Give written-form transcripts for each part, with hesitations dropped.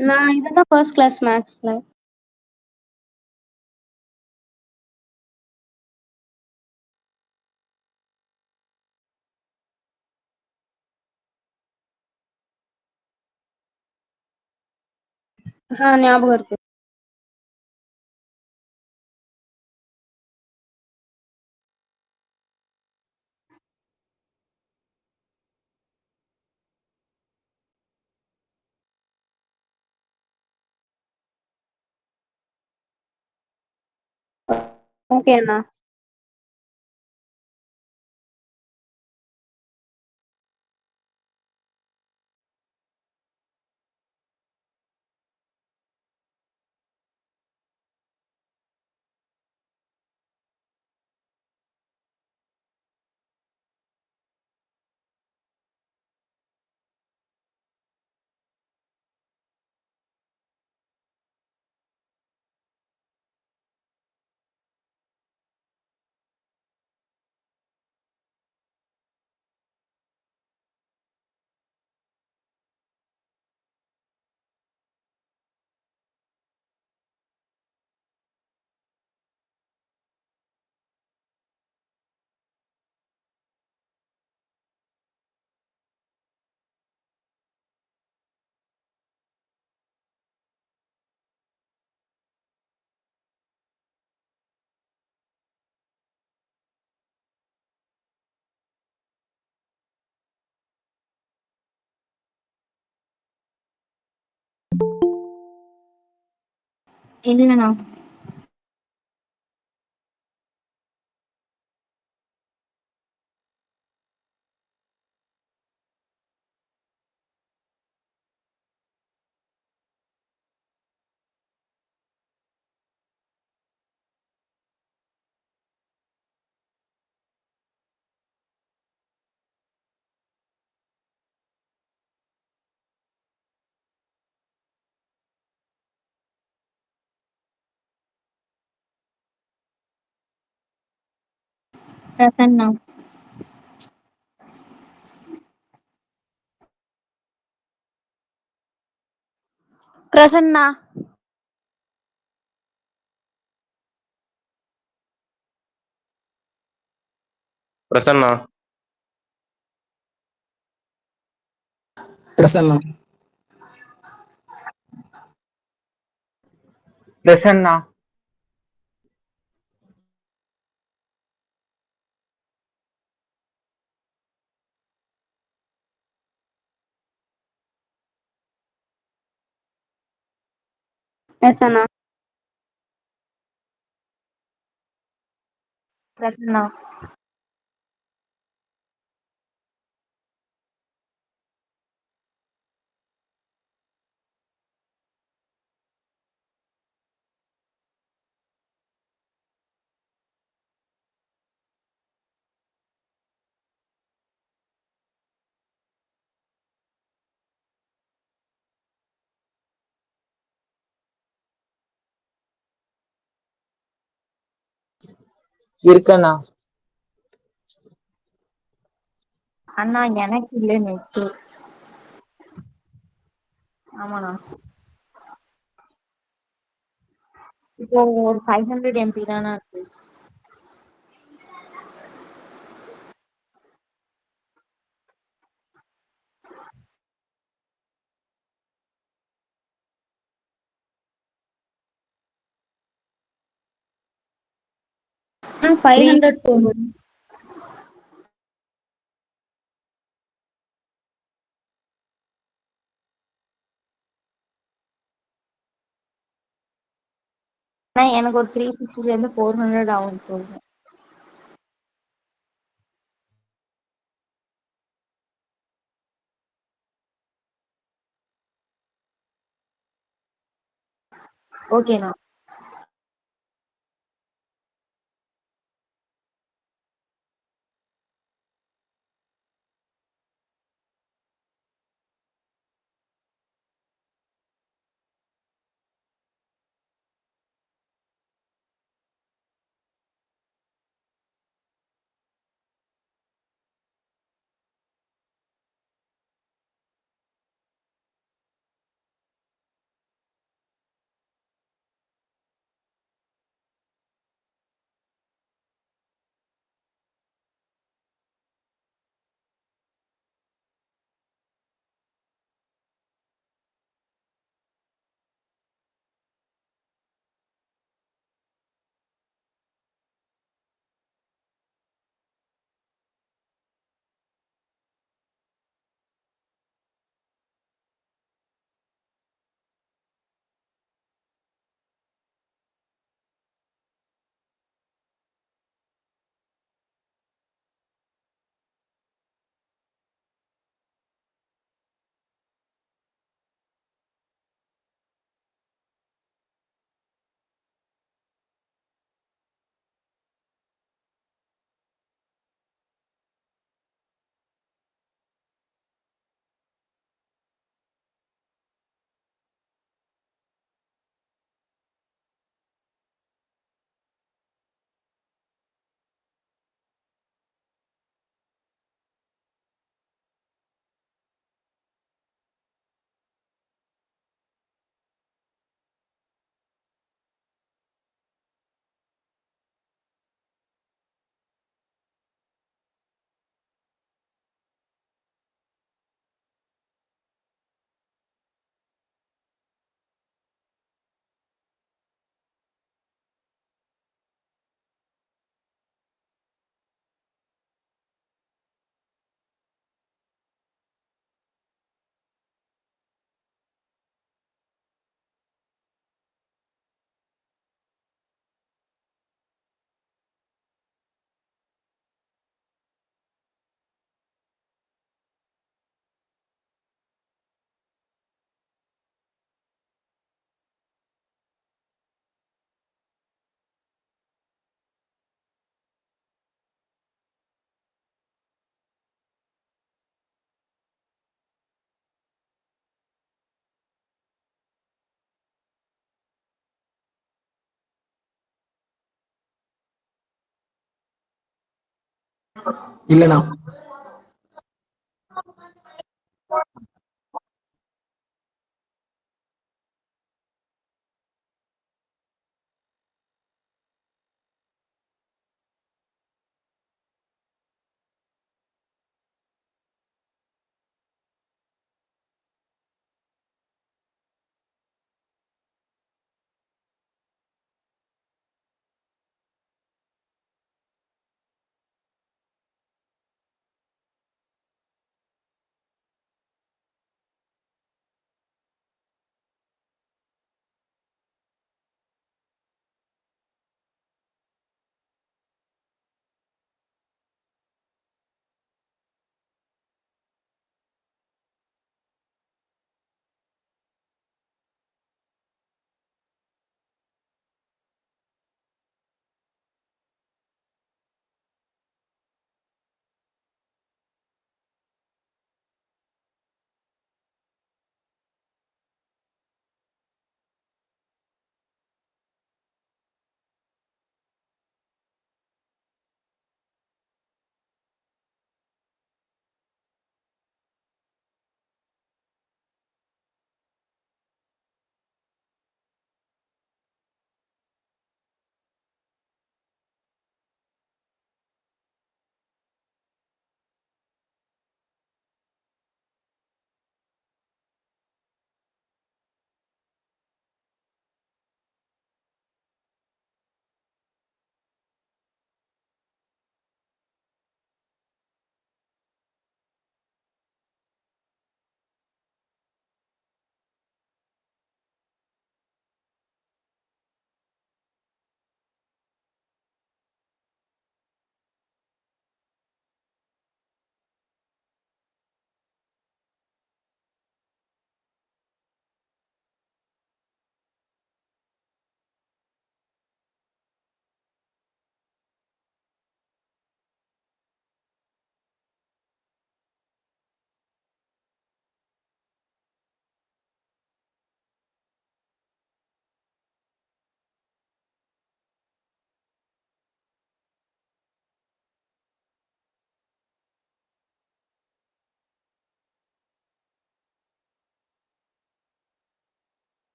நான் இதுதான் first class மேக்ஸ்ல. ஞாபகம் இருக்கு. ஓகே அண்ணா. இல்லண்ணா. பிரசன்னா. பிரசன்னா. பிரசன்னா. பிரசன்னா. பிரசன்னா. எஸ் அண்ணா. பிரசன்னா. இருக்கண்ணா. அண்ணா எனக்கு இல்ல நெட்டு. ஆமாண்ணா. இப்போ ஒரு 500 எம்பி தானே இருக்கு. ஆ 500 போகும். ஆனா எனக்கு ஒரு 350 இருந்து 400 ஆகும் போகுது. ஓகேண்ணா. இல்லண்ணா.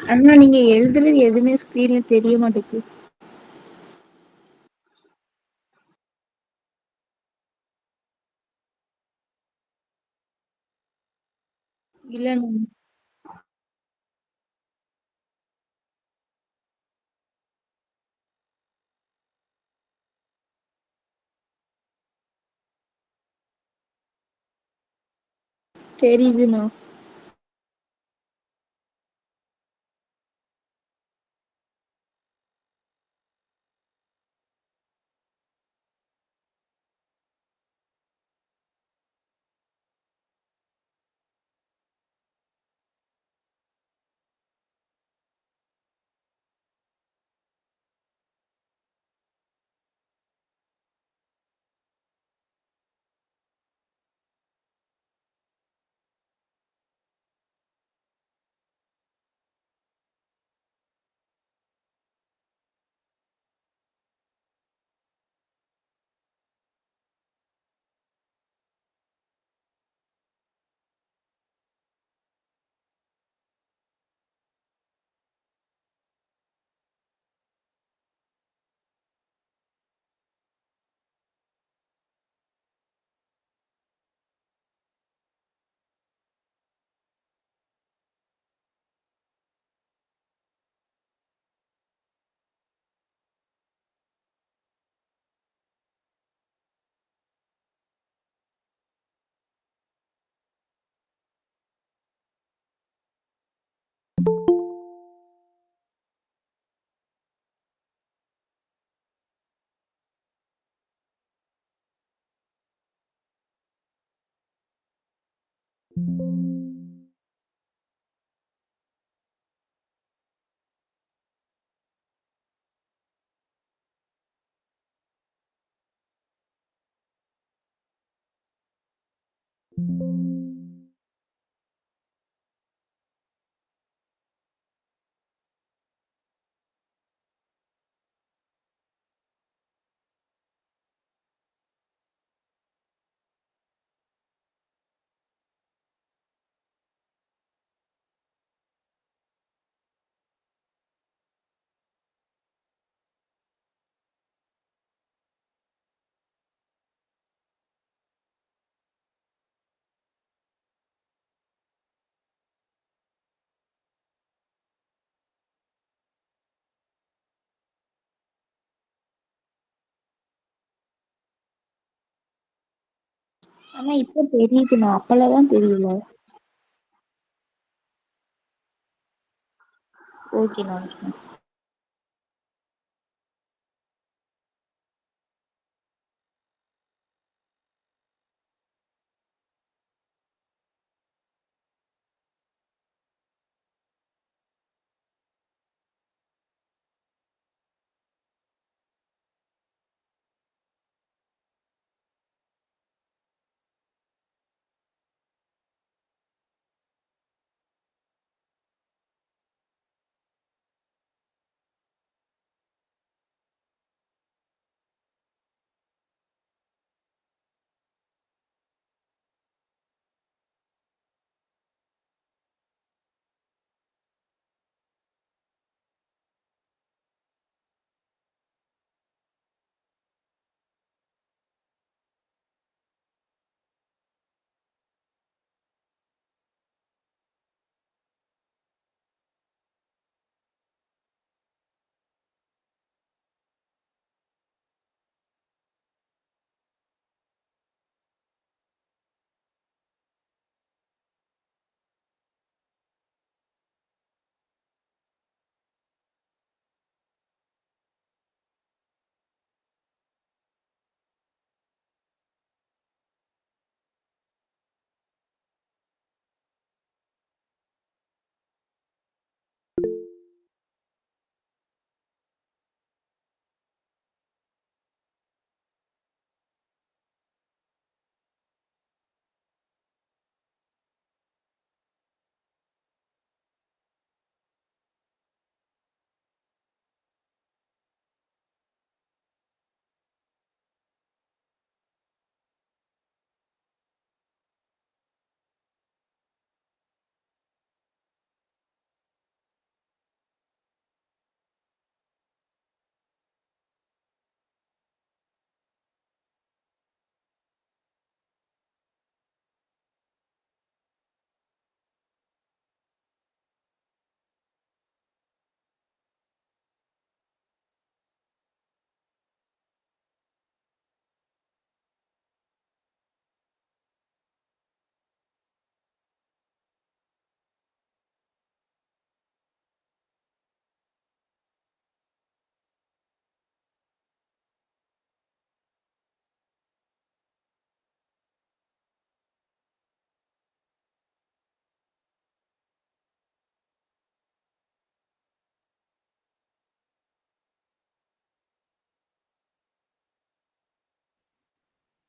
ஆனா நீங்க எழுதுறது எதுவுமே ஸ்கிரீன்ல தெரிய மாட்டேங்குது. இல்ல தெரியுதுண்ணா. ஆனா இப்ப தெரியுதுண்ணா, அப்பெல்லாம் தெரியல. ஓகேண்ணா.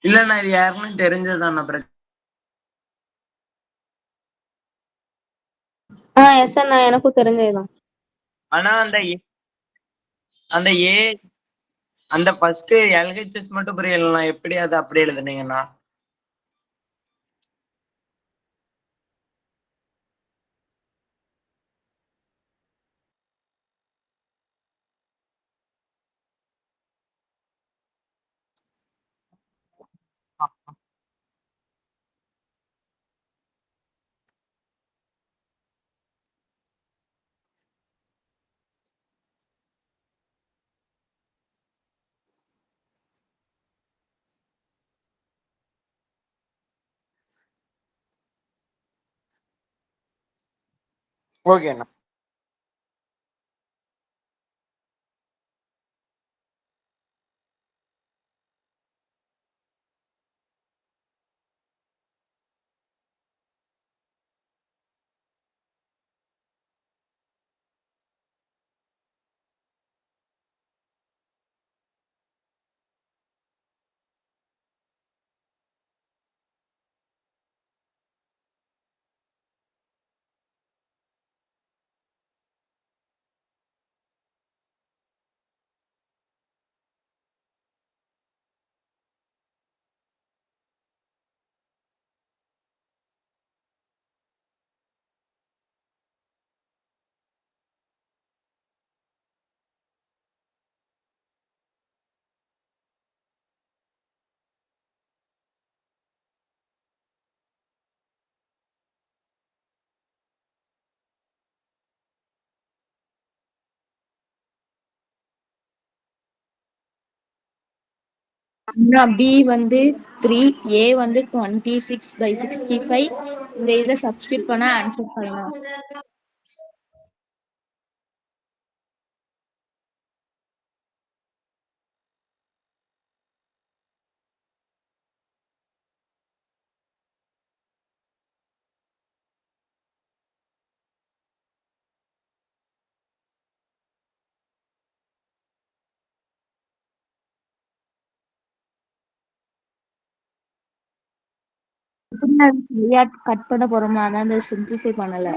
இல்லண்ணா இது யாருக்குன்னு தெரிஞ்சதுதாண்ணா எஸ் அண்ணா, எனக்கும் தெரிஞ்சதுதான். ஆனா அந்த ஏ அந்த ஃபர்ஸ்ட் எல்ஹெச்எஸ் மட்டும் புரியலாம், எப்படி அது அப்படி எழுதுனீங்கண்ணா? ஓகேண்ணா. பி வந்து 3, ஏ வந்து 26/65. இந்த இதுல சப்ஸ்டியூட் பண்ணா ஆன்சர் பண்ணலாம். கட் பண்ண போறோமா, அதான் அந்த சிம்பிளிஃபை பண்ணல.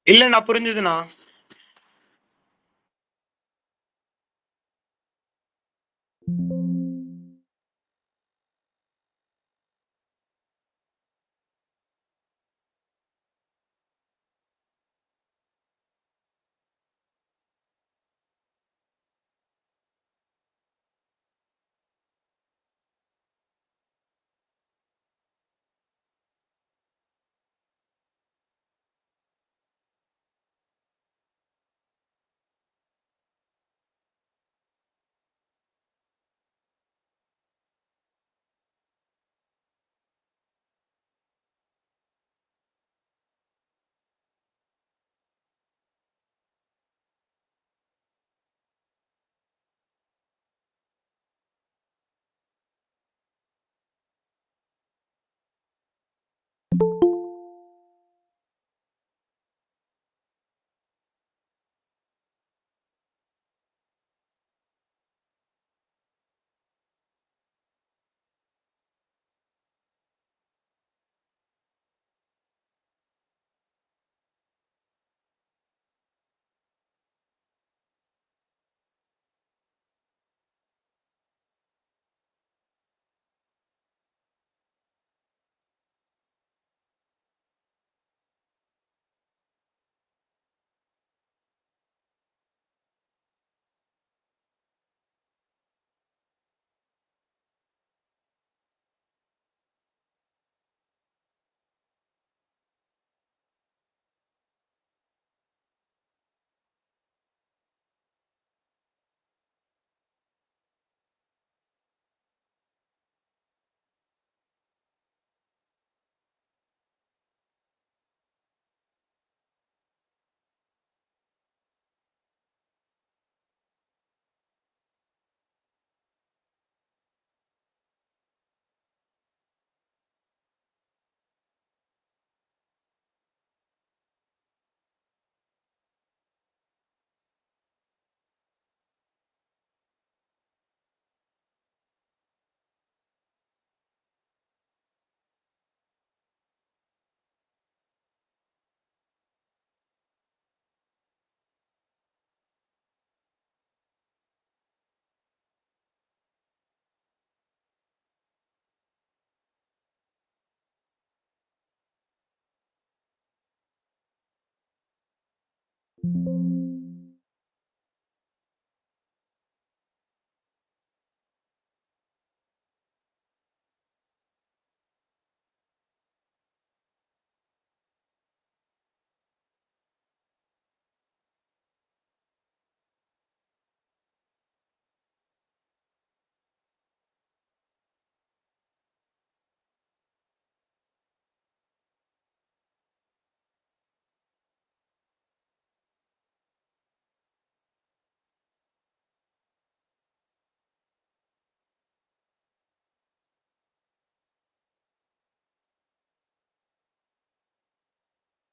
இல்லண்ணா புரிஞ்சுதுண்ணா.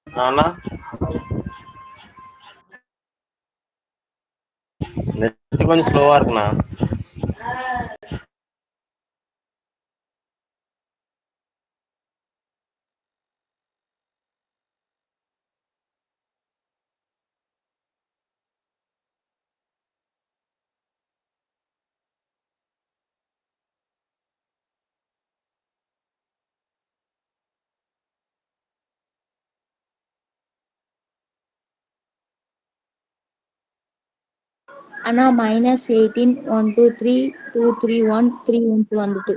அண்ணா நெட் கொஞ்சம் ஸ்லோவா இருக்குண்ணா. அண்ணா -18 1 2 3 2 3 1 3 1 வந்துட்டு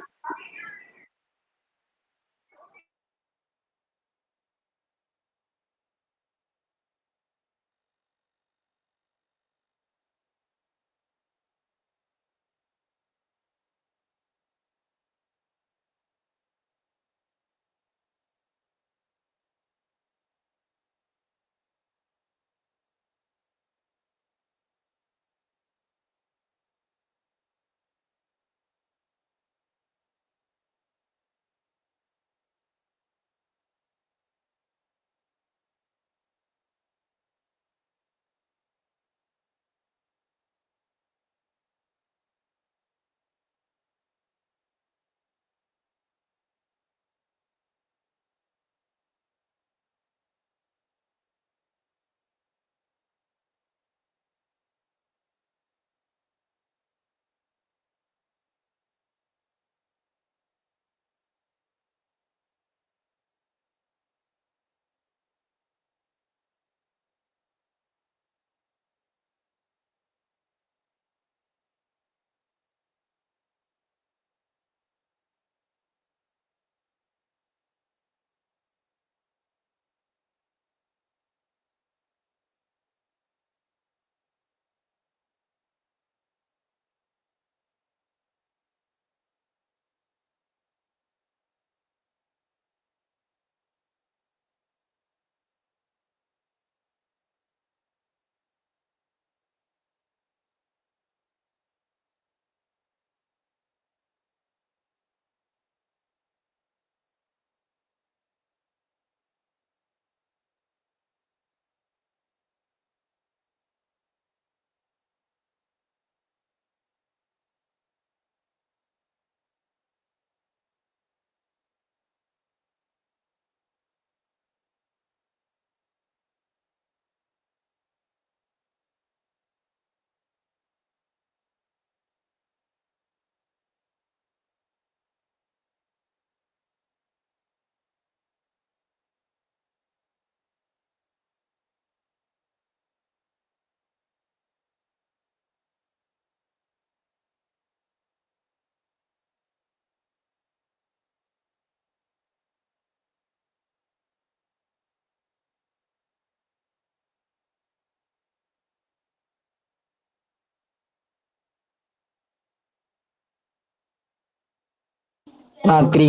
த்ரீ.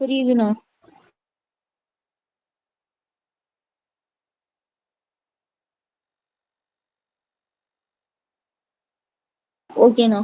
புரியுதுண்ணா. ஓகேண்ணா.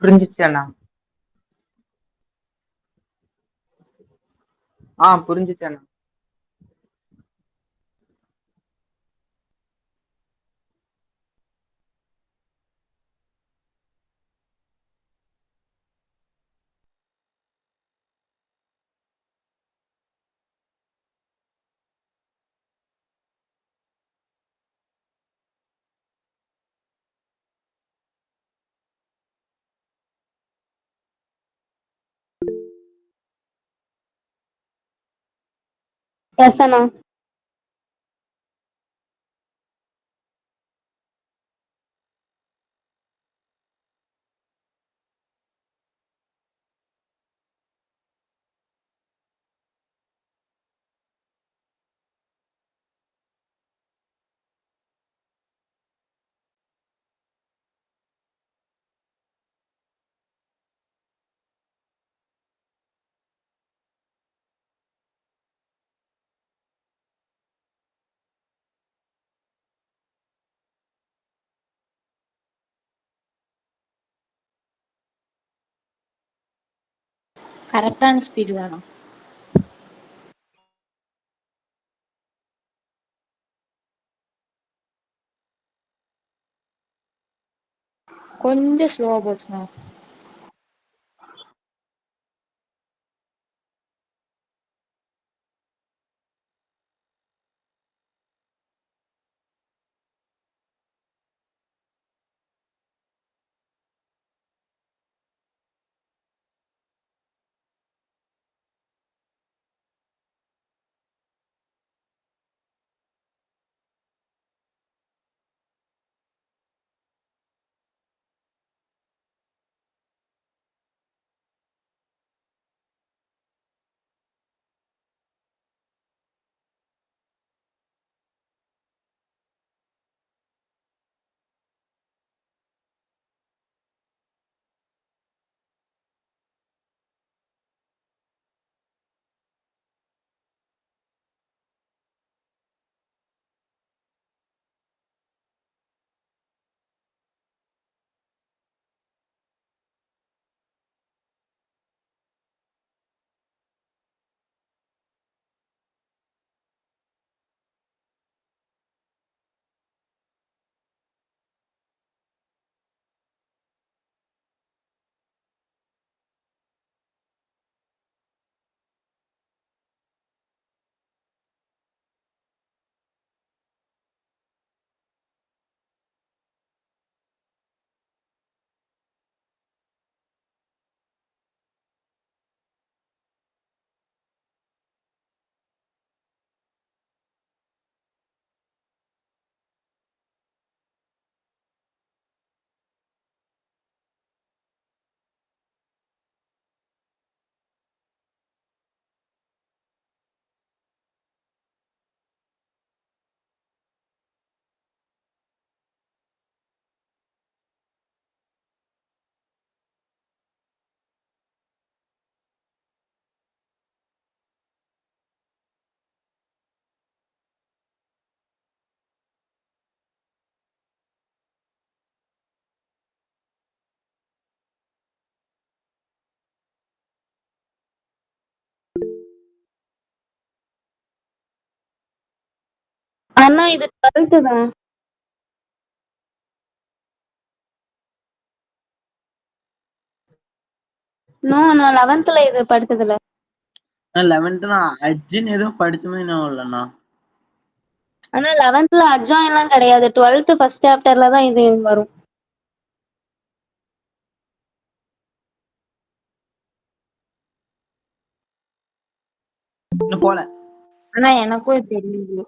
புரிஞ்சிச்சு அண்ணா. புரிஞ்சிச்சு அண்ணா. எஸ் அண்ணா. கரெக்டான ஸ்பீடு வேணும். கொஞ்சம் ஸ்லோவா போச்சுண்ணா. அண்ணா இது 12th தான். நான் 11th இது படிச்சதில்ல. 11th அர்ஜுன் ஏதோ படிச்சமே நான் இல்லண்ணா. ஆனா 11th அட்ஜாயின்லாம் கிடையாது. 12th ஃபர்ஸ்ட் சாப்டர்ல தான் இது வரும். இன்னும் போல. ஆனா எனக்கும் தெரியல.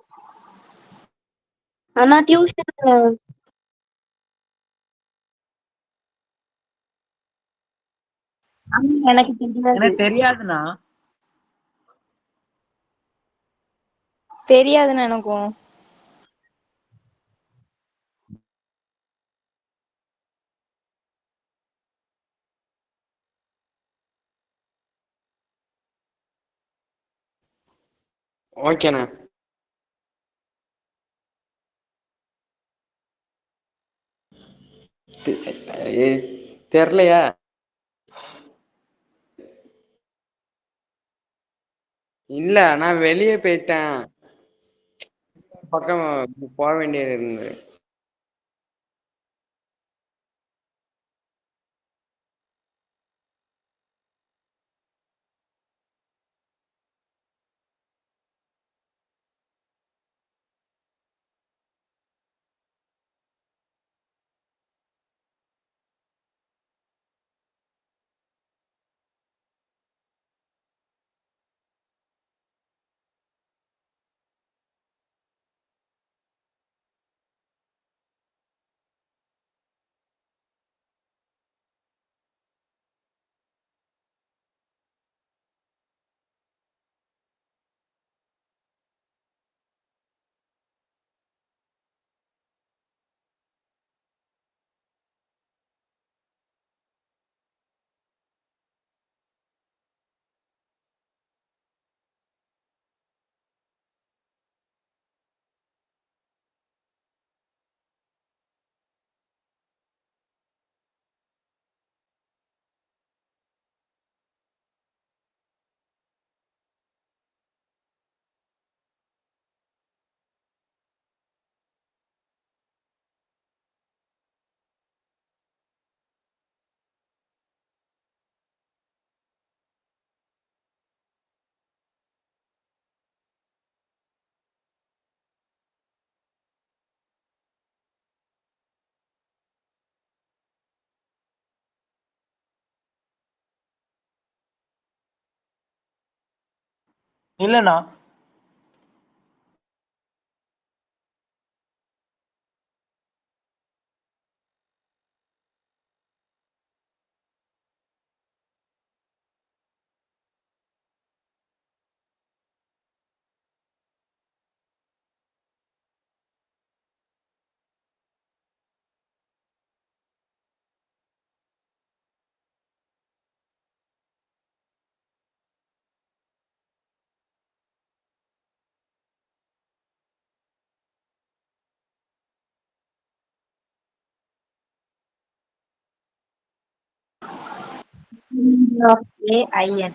ஆனா டியூஷன்ல எனக்கு தெரியாது. எனக்கு தெரியாதுண்ணா. தெரியாதுன்னு எனக்கும். ஓகேண்ணா. தெரியலையா? இல்ல நான் வெளியே போயிட்டேன். பக்கம் போக வேண்டியது இருந்து. இல்லண்ணா. AIN.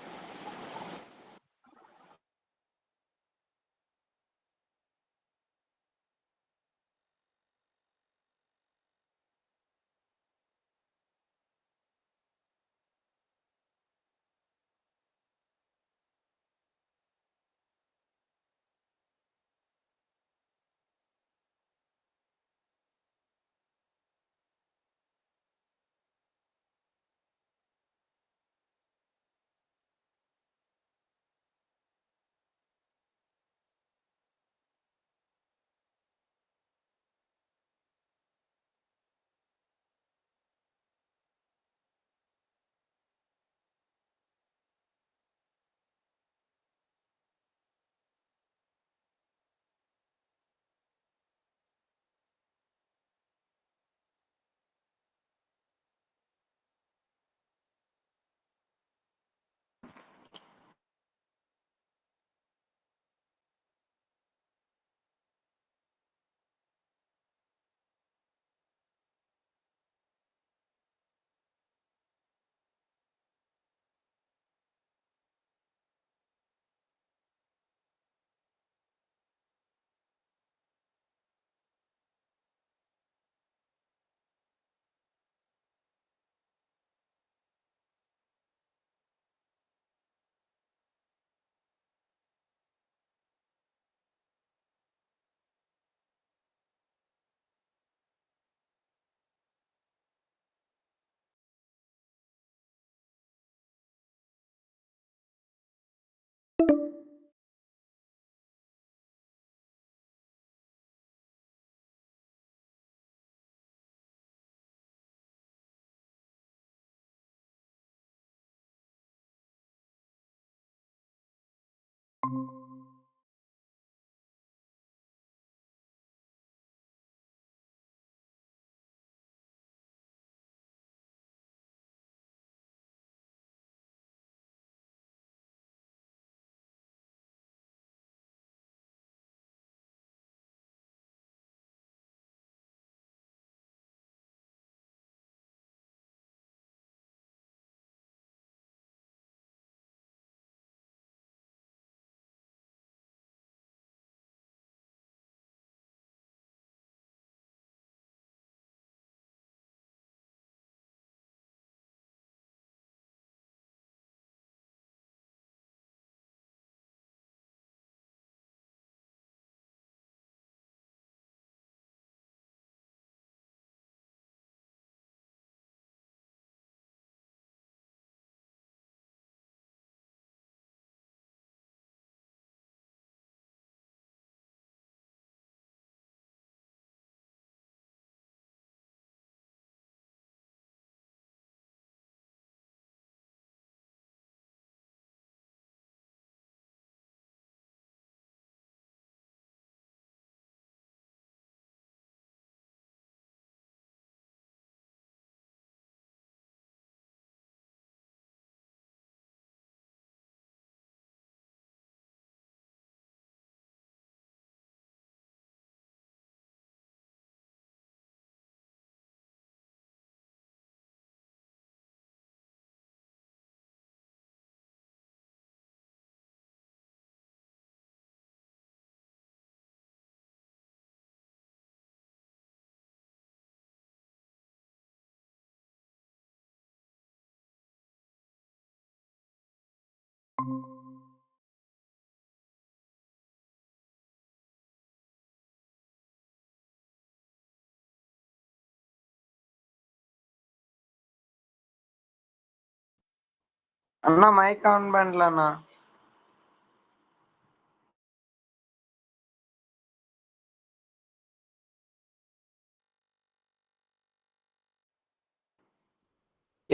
அண்ணா மைக் ஆன் பண்ணலண்ணா.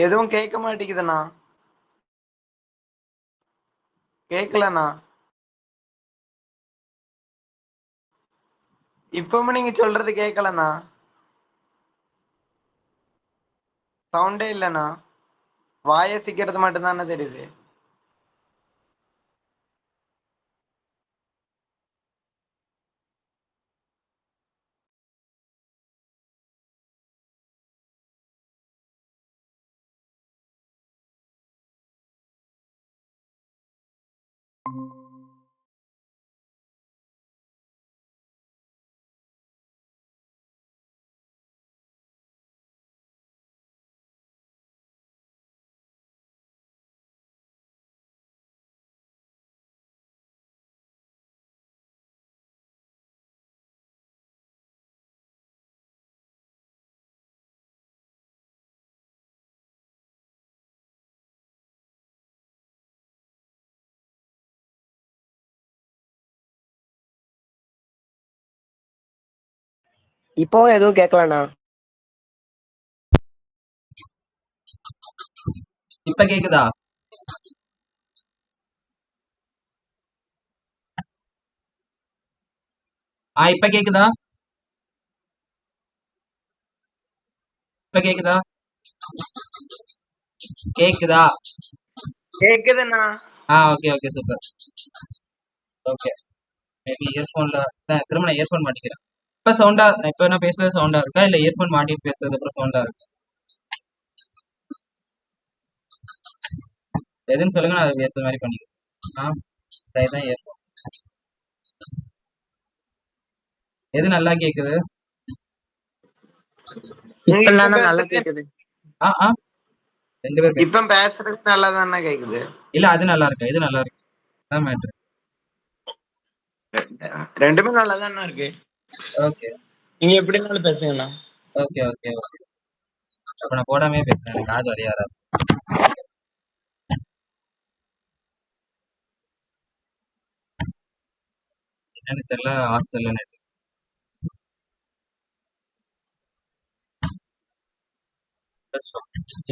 எதுவும் கேட்க மாட்டேங்குதுண்ணா. கேட்கலண்ணா. இப்பவும் நீங்க சொல்றது கேட்கலண்ணா. சவுண்டே இல்லைண்ணா. வாயை சிக்கிறது மட்டும்தானே தெரியுது. இப்பவும் எதுவும் கேட்கலண்ணா. இப்ப கேக்குதா? இப்ப கேக்குதா? இப்ப கேக்குதா? கேக்குதா? கேக்குதுண்ணா. Okay okay super. Okay maybe இயர்ஃபோன்ல திரும்ப நான் இயர்ஃபோன் மாட்டிக்கிறேன். இப்ப சவுண்டா இப்ப நான் பேசுறது சவுண்டா இருக்கா இல்ல இயர்ஃபோன் மாட்டிட்டு பேசுறது அப்புறம் சவுண்டா இருக்கா? எதுன்னு சொல்லுங்க, நான் அதுக்கு ஏற்ற மாதிரி பண்ணிக்கிறேன். சரிதான் இயர்ஃபோன். எது நல்லா கேக்குது? இப்ப நல்லா கேக்குது. ரெண்டு பேர் இப்ப பேசுறது நல்லா தானே கேக்குது. இல்ல அது நல்லா இருக்கு, இது நல்லா இருக்கு. அதான் மேட்ரு. ரெண்டுமே நல்லா தானே இருக்கு. ஓகே நீங்க எப்படினாலும் பேசுங்கண்ணா. Okay okay okay. அப்ப நான் போடாமே பேசுறேன், எனக்கு காது வரையாரா. என்னன்னு தெரியல, ஹாஸ்டல்ல நெட்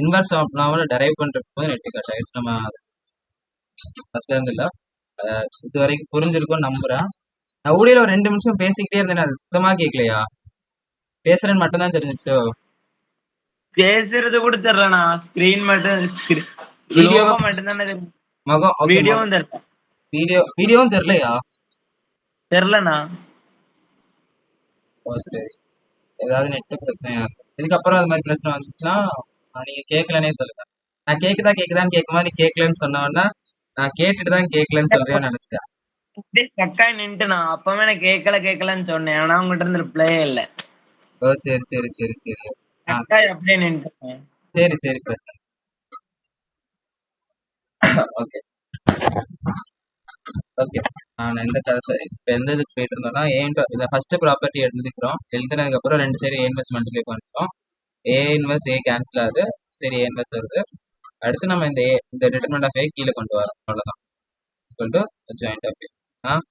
இன்வர்ஸ் நாம டெரைவ் பண்றதுக்கு போது நெட் கட் ஆயிடுச்சு. நம்ம ஃபர்ஸ்ட்ல இருந்து இல்ல, இது வரைக்கும் புரிஞ்சிருக்கும்னு நம்புறேன். நான் ஊழியில ஒரு 2 நிமிஷம் பேசிக்கிட்டே இருந்தேன், அது சுத்தமா கேட்கலையா? பேசுறேன்னு மட்டும் தான் தெரிஞ்சிச்சோ? பேசுறது கூட தெரியலண்ணா. ஸ்கிரீன் மட்டும் வீடியோ மட்டும் தானே தெரியும். முகம் வீடியோவும் தெரியல. வீடியோவும் தெரியலையா? தெரியலண்ணா. ஓ சரி, ஏதாவது நெட் பிரச்சனையா இருக்கும். இதுக்கப்புறம் அது மாதிரி பிரச்சனை வந்துச்சுன்னா நீங்க கேட்கலன்னே சொல்லுங்க. நான் கேக்குதான்னு கேட்கும்போது நீ கேட்கலன்னு சொன்னோன்னா நான் கேட்டுட்டு தான் கேட்கலன்னு சொல்றேன்னு நினைச்சிட்டேன். ஸ்டக்காய் நின்ட்டுண்ணா. அப்பவே நான் கேட்கலன்னு சொன்னேன். ஆனா உங்ககிட்ட இருந்து ரிப்ளையே இல்ல. ஓ சரி சரி சரி சரி. ஸ்டக்காய் அப்படியே நின்ட்டேன். சரி சரி பிரச்சனை. Okay okay. நான் எந்த இப்போ எந்த இதுக்கு போயிட்டு இருந்தோம்னா இதை ஃபர்ஸ்ட் ப்ராப்பர்ட்டி எடுத்துக்கிறோம். எழுதுனதுக்கு அப்புறம் 2 சைடு ஏ இன்வெஸ்ட் மல்டிப்ளை பண்ணிட்டோம். ஏ இன்வெஸ்ட் ஏ கேன்சல் ஆகுது, சரி ஏ இன்வெஸ்ட் வருது. அடுத்து நம்ம இந்த டிட்டர்மெண்ட் ஆஃப் ஏ கீழே கொண்டு வரோம், அவ்வளோதான். ஈக்குவல் டு ஜாயிண்ட் ஆஃப் ஏ.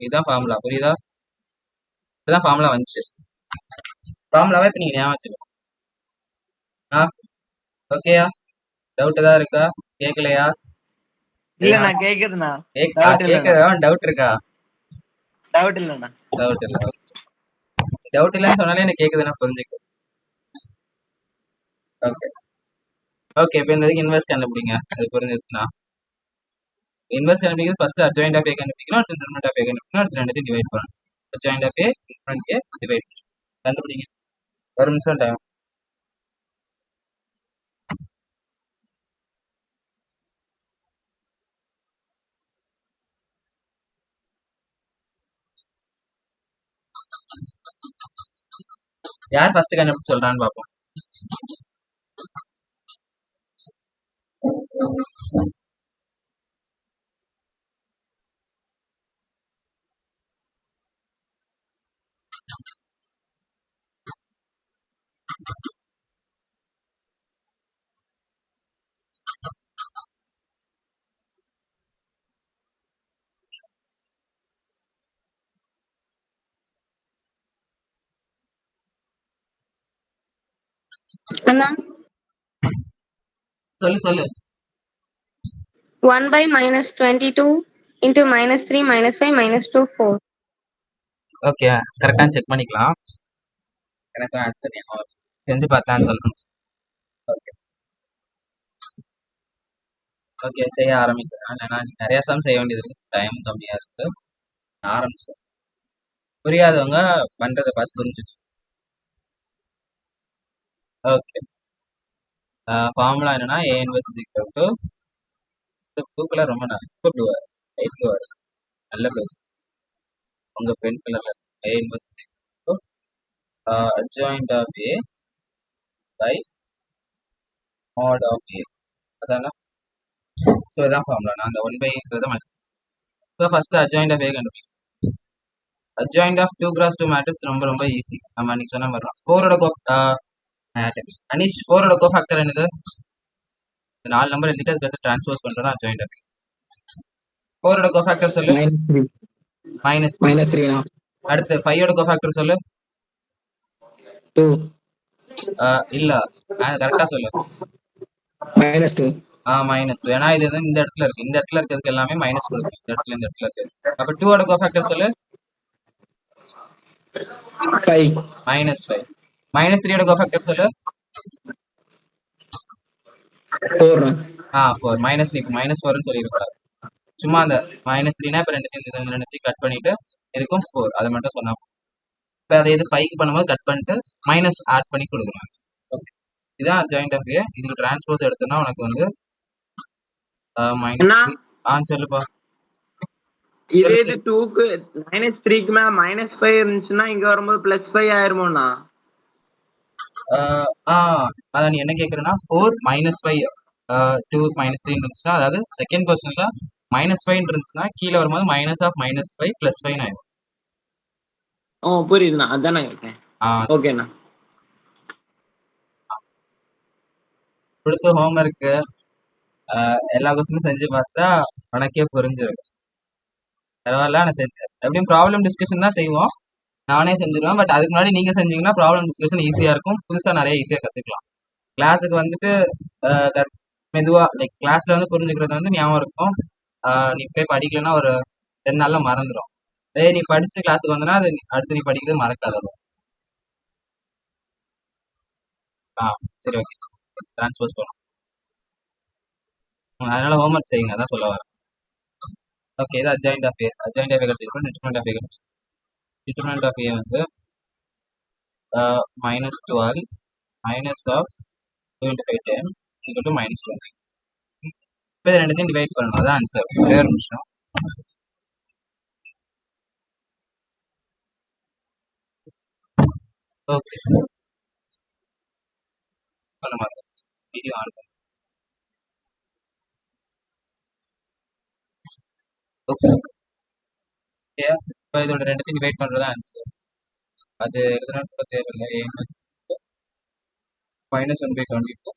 இதுதான் ஃபார்முலா, புரியுதா? இதுதான் ஃபார்முலா வந்துச்சு. ஃபார்முலாவே இப்போ நீங்கள் ஞாபகம் வச்சுக்கணும். ஓகேயா? டவுட் ஏதாவது இருக்கா? கேட்கலையா? இல்லண்ணா கேக்குதுண்ணா. டவுட் இருக்கா? டவுட் இல்லண்ணா. டவுட் இல்லை. டவுட் இல்லைன்னு சொன்னாலே எனக்கு கேட்குதுன்னா புரிஞ்சுக்க. Okay okay. இப்போ இந்த இதுக்கு இன்வெஸ்ட் கண்டுபிடிங்க, அது புரிஞ்சிச்சுன்னா. இன்வெஸ்ட் கண்டுபிடிக்கிறது ஃபர்ஸ்ட் அட்ஜாயிண்ட் ஆஃப் ஏ கண்டுபிடிக்கணும், அடுத்து டிட்டர்மெண்ட் ஆஃப் ஏ கண்டுபிடிக்கணும், அடுத்து ரெண்டுத்தையும் டிவைட் பண்ணணும். Adjoint of A determinant A divide கண்டுபிடிங்க. ஒரு நிமிஷம் டைம். யார் ஃபர்ஸ்ட் கண்டுபிடிச்சு சொல்றான்னு பார்ப்போம். அண்ணா சொல்லு 1 by minus 22 into minus 3 minus 5 minus 2 4. Okay கரெக்டாக செக் பண்ணிக்கலாம். எனக்கு ஆன்சர் செஞ்சு பார்த்தான் சொல்லணும். ஓகே ஓகே செய்ய ஆரம்பிக்கிறேன். ஏன்னா நிறைய சம் செய்ய வேண்டியது இருக்கு, டைம் கம்மியாக இருக்கு. ஆரம்பிச்சோம். புரியாதவங்க பண்றதை பார்த்து புரிஞ்சுக்கணும். ஓகே ஃபார்முலா என்னன்னா A inverse is equal to blue colour ரொம்ப லைட் ப்ளூ நல்ல ப்ளூ உங்க பென் கலர்ல A inverse is equal to adjoint of A by mod of A. அதான? ஸோ இதான் ஃபார்முலா. நான் அந்த 1/ன்றதை மாற்றி. So first adjoint of A கண்டுபிடிக்கும். அட்ஜாயிண்ட் ஆஃப் 2x2 மேட்ரிக்ஸ் ரொம்ப ஈஸி. நம்ம அன்னைக்கு சொன்ன மாதிரி தான். 4ஓட அனிஷ் 4ஓட கோஃபேக்டர் என்னது? 4 நம்பர் எழுதிட்டு அதுக்கு ட்ரான்ஸ்போஸ் பண்றது அட்ஜாயிண்ட் ஆஃப். 4ஓட கோஃபேக்டர் சொல்லு. -3. அடுத்து 5ஓட கோஃபேக்டர் சொல்லு. 2. இல்ல கரெக்டா சொல்லு. -2. -2. ஏன்னா இது வந்து இந்த இடத்துல இருக்கு. இந்த இடத்துல இருக்கிறதுக்கு எல்லாமே மைனஸ் கொடுக்கும். இந்த இடத்துல இருக்கு. அப்ப 2ஓட கோஃபேக்டர் சொல்லு. 5. -5. -3ஓட கோஃபேக்டர் சொல்லு. 4. 4. -4ன்னு சொல்லியிருக்காரு. சும்மா அந்த -3னா இப்போ ரெண்டுத்தையும் கட் பண்ணிட்டு இருக்கும் 4. அதை மட்டும் சொன்னா. இப்போ அதை இது 5க்கு பண்ணும்போது கட் பண்ணிட்டு மைனஸ் ஆட் பண்ணி கொடுக்கணும். ஓகே இதான் அட்ஜாயிண்ட் ஆஃப் ஏ. இதுக்கு டிரான்ஸ்போஸ் எடுத்தோம்னா உனக்கு வந்து -3. சொல்லுப்பா. இதே இது 2க்கு -3க்கு மேல -5 இருந்துச்சுன்னா இங்க வரும்போது +5 ஆயிருமோண்ணா? அதான் நீ என்ன கேட்குறேன்னா 4 -5 2 -3 இருந்துச்சுன்னா, அதாவது செகண்ட் பொசிஷன்ல -5 இருந்துச்சுன்னா கீழே வரும்போது -5 +5 ஆயிடும். ஓ புரியுதுண்ணா, அதான் நான் கேட்டேன். ஓகேண்ணா. கொடுத்த ஹோம்ஒர்க்கு எல்லா கொஸ்டினும் செஞ்சு பார்த்தா உனக்கே புரிஞ்சிடும். பரவாயில்ல, நான் எப்படியும் ப்ராப்ளம் டிஸ்கஷன் தான் செய்வோம். நானே செஞ்சிருவேன். பட் அதுக்கு முன்னாடி நீங்க செஞ்சீங்கன்னா ப்ராப்ளம் டிஸ்கஷன் ஈஸியா இருக்கும். புதுசா நிறைய ஈஸியா கத்துக்கலாம். கிளாஸுக்கு வந்துட்டு மெதுவா லைக் கிளாஸ்ல வந்து புரிஞ்சுக்கிறது வந்து ஞாபகம் இருக்கும். நீ போய் படிக்கலன்னா ஒரு 2 நாள்ல மறந்துடும். நீ படிச்சுட்டு கிளாஸுக்கு வந்தனா அது அடுத்து நீ படிக்கிறது மறக்காத. சரி ஓகே டிரான்ஸ்போஸ் பண்ணும். அதனால ஹோம்ஒர்க் செய்யுங்க, அதான் சொல்ல வரேன். ஓகே இது adjoint of A. Adjoint of A கழிச்சு determinant of A. Determinant of A வந்து -12 -2 × 5 10 = -20. இப்போ இது ரெண்டுத்தையும் டிவைட் பண்ணணும், அதான் ஆன்சர். ஒரே ஒரு நிமிஷம். ஓகே பண்ண மாதிரி வீடியோ ஆன் பண்ணு. ஓகே இப்போ இதோட ரெண்டுத்தையும் டிவைட் பண்ணுறது ஆன்சர். அது எழுதுனா கூட தேவையில்லை. -1/22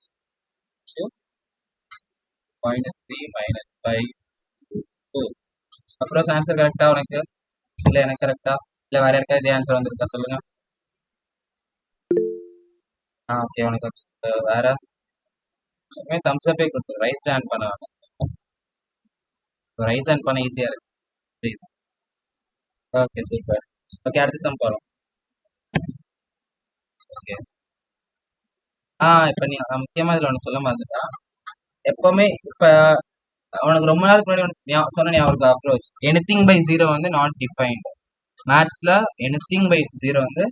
-3 -5 2. அப்புறம் ஆன்சர் கரெக்டா உனக்கு? இல்லை எனக்கு கரெக்டா? இல்லை வேற யாருக்கா இதே ஆன்சர் வந்திருக்கா சொல்லுங்க. ஓகே உனக்கு வேற தம்ஸ் அப்பே கொடுத்து ரைஸ் ஹேண்ட் பண்ண ரைஸ் ஹேண்ட் பண்ண ஈஸியா இருக்கு. Okay super. ஓகே அடுத்த சம் போறோம். ஓகே இப்போ நீ முக்கியமா இதுல ஒன்று சொல்ல மாதிரிதான். எப்பவுமே இப்ப உனக்கு ரொம்ப நாளுக்கு முன்னாடி சொன்ன ஞாபகம் அப்ரோச் எனிதிங் பை 0 வந்து நாட் டிஃபைன்ட். மேத்ஸ்ல எனிதிங் பை 0 வந்து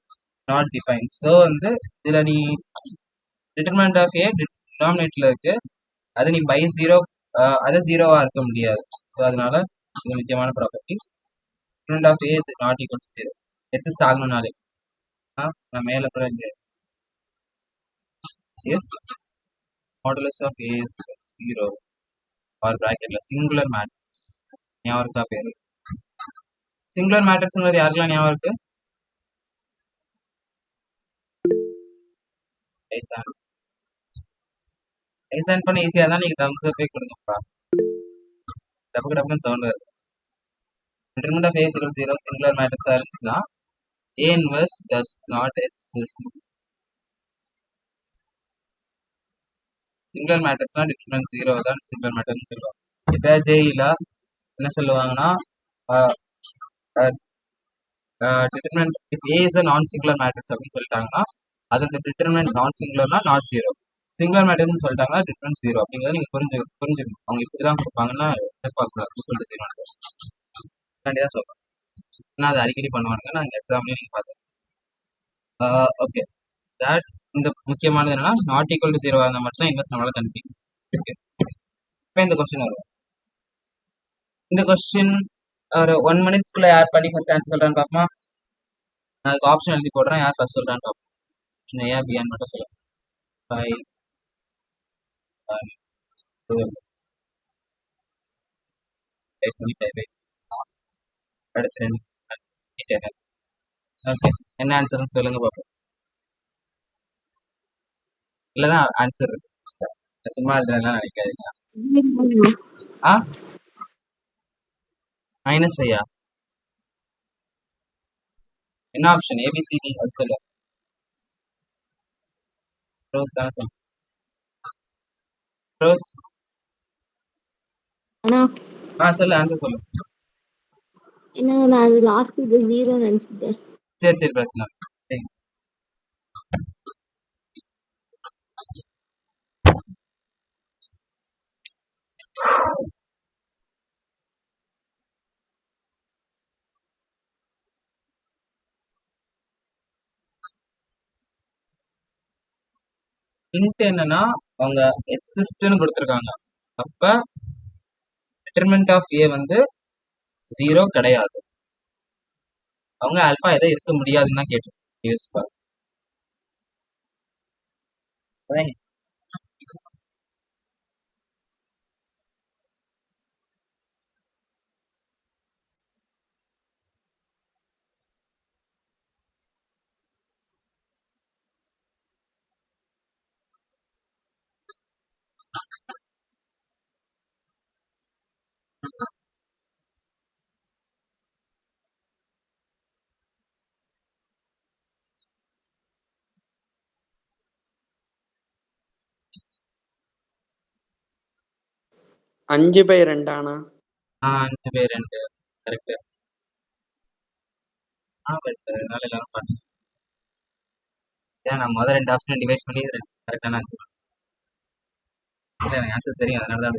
நாட் டிஃபைன்ட். ஸோ வந்து இதுல நீ டிட்டர்மினன்ட் ஆஃப் ஏ டினாமினேட்டர்ல இருக்கு, அது நீ பை 0 அது 0வா இருக்க முடியாது. ஸோ அதனால இது முக்கியமான property. Determinant of A is not equal to 0. Exist ஆகணும்னாலே நான் மேல கூட இங்க if modulus of a is 0 or bracketல சிங்குலர் மேட்ரிக்ஸ். ஞாபகம் இருக்கா பேரு? சிங்குலர் மேட்ரிக்ஸ்ங்கிறது யாருக்கெல்லாம் ஞாபகம் இருக்கு? ரைஸ் பண்ண ஈஸியா தான். நீங்க தம்ஸ் அப்பே கொடுங்கப்பா. டப்புன்னு சவுண்ட் வருது. Determinant of a is 0 singular மேட்ரிக்ஸா இருந்துச்சுன்னா A inverse does not exist. Singular மேட்ரிக்ஸ்னா டிட்டர்மினன்ட் 0 தான் சிங்குலர் மேட்ரிக்ஸ்னு சொல்லுவாங்க. இப்போ ஜேஇல என்ன சொல்லுவாங்கன்னா determinant if A is a non singular matrix அப்படின்னு சொல்லிட்டாங்கன்னா அதோட டிட்டர்மினன்ட் நான் சிங்குலர்னா நாட் 0, சிங்குலர் மேட்ரிக்ஸ்னு சொல்லிட்டாங்கன்னா டிட்டர்மினன்ட் 0 அப்படிங்கிறத நீங்கள் புரிஞ்சுக்கணும். அவங்க இப்படி தான் கொடுப்பாங்கன்னா எதிர்பார்க்கக்கூடாது. ஈக்குவல் டு 0 கண்டிப்பாக சொல்கிறேன். நான் அதை அடிக்கடி பண்ணுவானுங்க. நாங்கள் எக்ஸாம்லேயும் நீங்கள் பார்த்தேன். ஓகே, தட் இந்த முக்கியமானது என்னன்னா நாட் ஈக்குவல் டு 0 இருந்தால் மட்டும் தான் இன்வெஸ்ட் நம்மளால் கண்டுபிடிக்கும். ஓகே, இப்போ இந்த கொஸ்டின் வரும். இந்த கொஸ்டின் ஒரு 1 மினிட்ஸ்க்குள்ளே யார் பண்ணி ஃபர்ஸ்ட் ஆன்சர் சொல்கிறான்னு பார்ப்போமா? நான் அதுக்கு ஆப்ஷன் எழுதி போடுறேன். யார் ஃபர்ஸ்ட் சொல்கிறான்னு பார்ப்போம். ஆப்ஷன் ஏஆ பியான்னு மட்டும் சொல்லுங்கள். 5 25 அடுத்து 2 ஓகே, என்ன ஆன்சர்னு சொல்லுங்க பார்ப்போம். இல்லைதான் ஆன்சர் இருக்கு, சும்மா எழுதுறதுலாம் நினைக்காதீங்க. ஆ -5 என்ன ஆப்ஷன்? ஏபிசிடி அது சொல்லு. Rose answer. ரோஸ் ஆனா சொல்லு, ஆன்சர் சொல்லு. என்ன நான் அது லாஸ்ட் இது 0 நினைச்சிட்டேன். சரி பிரச்சனை இல்லை. சரி. ஹிண்ட் என்னன்னா அவங்க எக்ஸிஸ்ட்னு கொடுத்துருக்காங்க. அப்ப டிட்டர்மினன்ட் ஆஃப் ஏ வந்து 0 கிடையாது. அவங்க ஆல்பா எதை இருக்க முடியாதுன்னு தான் கேட்டு யூஸ் பண்ண. 5/2 ஆனா 5/2 கரெக்ட். அதனால எல்லாரும் பாருங்க. ஏன் நான் முதல் 2 ஆப்ஷன் டிவைட் பண்ணி கரெக்டான ஆன்சர் இல்லை, எனக்கு ஆன்சர் தெரியும். அதனால தான்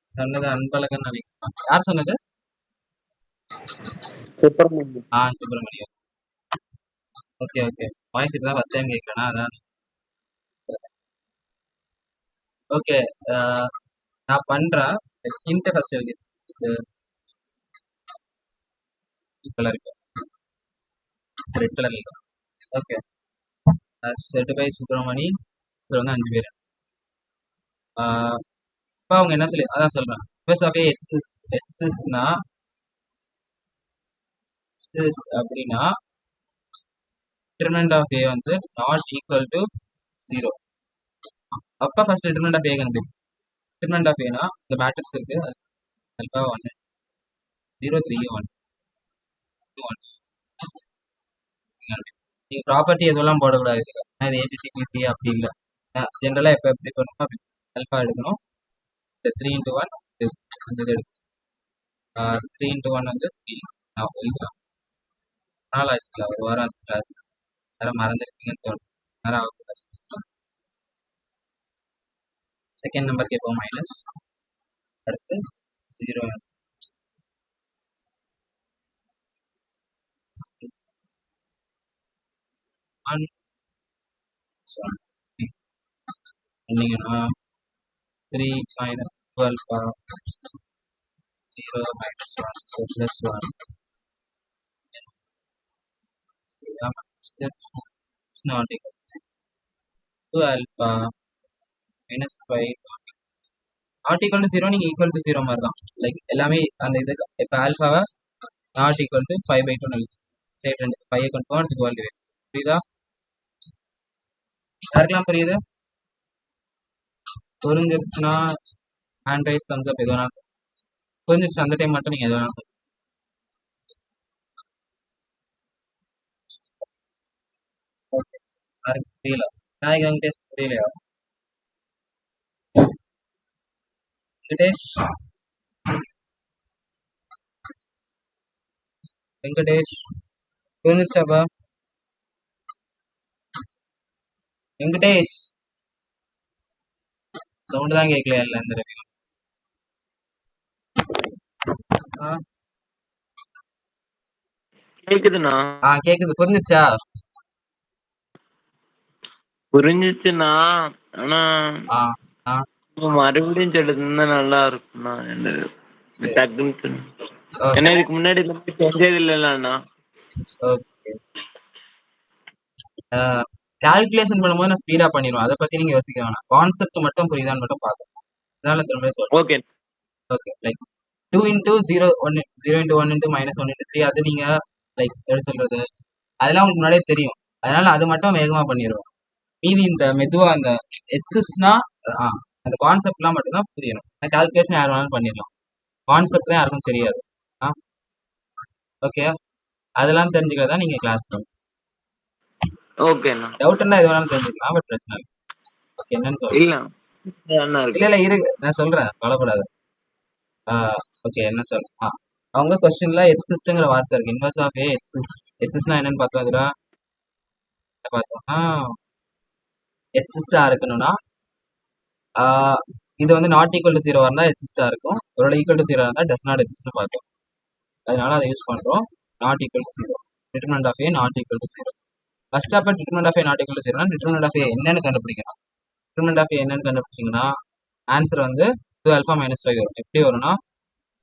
சொன்னது அன்பழகன் நினைக்கிறேன். யார் சொன்னது? சுப்பிரமணியம். ஓகே வாய்ஸ் இப்போ தான் ஃபர்ஸ்ட் டைம் கேட்குறேன்னா அதான். ஓகே, நான் பண்ணுறேன். ஹிண்ட்டை ஃபர்ஸ்ட் எழுதி கலருக்கு red colour. Okay, set by Subramani sir வந்து 5 பேர். இப்போ அவங்க என்ன சொல்லி அதான் சொல்கிறேன். ஃபர்ஸ்ட் ஆஃப் எக்ஸிஸ்ட்னா எக்ஸிஸ்ட் அப்படின்னா டிட்டர்மினன்ட் ஆஃப் ஏ வந்து நாட் ஈக்குவல் டு 0. அப்போ ஃபர்ஸ்ட் டிட்டர்மினன்ட் ஆஃப் ஏ கண்டுபிடிக்கும். டிட்டர்மினன்ட் ஆஃப் ஏனா இந்த மேட்ரிக்ஸ் இருக்கு, ஆல்பா 1 0 3 1 1. நீங்கள் ப்ராப்பர்ட்டி எதுவெல்லாம் போடக்கூடாது. இது ஏபிசிபிசி அப்படி இல்லை. ஜென்ரலாக எப்போ எப்படி பண்ணணும், அப்படி ஆல்ஃபா எடுக்கணும். 3 × 1 அந்த இது எடுக்கணும். 3 × 1 வந்து 3. நான் எழுதுறேன். 4 ஆச்சுல, ஒரு வாரம் ஆச்சு கிளாஸ். யாரும் மறந்துருக்கீங்கன்னு தோணும். நேரம் ஆகும். செகண்ட் நம்பர் கேட்போம் மைனஸ், அடுத்து 0 பண்ணீங்கன்னா 3 - 12 0 - 1 so +1 6 not equal to alpha -5 not equal to 0. நீங்கள் ஈக்குவல் டு 0 மாதிரி தான், லைக் எல்லாமே அந்த இது. இப்போ ஆல்ஃபாவை நாட் ஈக்குவல் டு 5/2 எழுதி சைட் 2 5 கொண்டு போக 12 புரியுதா? யாருக்கெல்லாம் புரியுது? புரிஞ்சிருச்சுன்னா ஹேண்ட் ரைஸ், தம்ஸ் அப், எது வேணாலும். புரிஞ்சிருச்சு அந்த டைம் மட்டும் நீங்கள் எது வேணாலும். ஓகே, யாருக்கு புரியல நாளைக்கு வெங்கடேஷ் புரியலையா? வெங்கடேஷ் வெங்கடேஷ் புரிஞ்சிருச்சாப்பா? வெங்கடேஷ் சவுண்ட் தான் கேட்கலையா இல்லை இந்த தடவையும்? கேக்குதுண்ணா. கேக்குது. புரிஞ்சிருச்சா? புரிஞ்சிச்சுண்ணா. ஆனா ஆ ஆ மறுபடியும் சொல்லிருந்தா நல்லா இருக்கும்ண்ணா. சரி. டக்குன்னு சொல்லு. ஓகே ஏன்னா இதுக்கு முன்னாடி இந்த மாதிரி செஞ்சது இல்லைண்ணா. ஓகே. கால்குலேஷன் பண்ணும்போது நான் ஸ்பீடா பண்ணிடுவேன். அதை பத்தி நீங்க யோசிக்க வேணாம். கான்செப்ட் மட்டும் புரியுதான்னு மட்டும் பார்க்கணும். அதனால திரும்ப சொல்றேன். Okay okay, like 2 into 0 1 0 into 1 into minus 1 into 3 அது நீங்க லைக் எப்படி சொல்றது, அதெல்லாம் உங்களுக்கு முன்னாடியே தெரியும். அதனால அது மட்டும் வேகமா பண்ணிடுவேன். மீதி இந்த மெதுவா அந்த எக்ஸஸ்னா அந்த கான்செப்ட்லாம் மட்டும்தான் புரியணும். கால்குலேஷன் யார் வேணாலும் பண்ணிடலாம். கான்செப்ட் தான் யாருக்கும் தெரியாது. ஓகே, அதெல்லாம் தெரிஞ்சுக்கிறதா நீங்க கிளாஸ் பண்ணணும். ஓகேண்ணா. டவுட்னா எது வேணாலும் தெரிஞ்சுக்கலாம், பட் பிரச்சனை இல்லை. ஓகே, என்னன்னு சொல்றேன். இல்ல இரு, நான் சொல்றேன், கவலைப்படாத. ஓகே, என்ன சொல்றேன். அவங்க கொஸ்டின்ல எக்ஸிஸ்ட்ங்கிற வார்த்தை இருக்கு. Inverse of A exist. எக்ஸிஸ்ட்னா என்னன்னு பார்த்தோம். அதுல பார்த்தோம்னா எக்ஸிஸ்டா இருக்கணும்னா இது வந்து நாட் ஈக்குவல் டு 0 இருந்தா எக்ஸிஸ்டா இருக்கும். ஒரு ஈக்குவல் டு 0 இருந்தா டஸ் நாட் எக்ஸிஸ்ட்னு பார்த்தோம். அதனால அதை யூஸ் பண்றோம். Not equal to 0, determinant of A not equal to 0. First அப்ப determinant of A not equal to 0 determinant of A என்னன்னு கண்டுபிடிக்கணும். டிட்டர்மினன்ட் ஆஃப் ஏ என்னன்னு கண்டுபிடிச்சிங்கன்னா ஆன்சர் வந்து 2 α - 5 வரும்.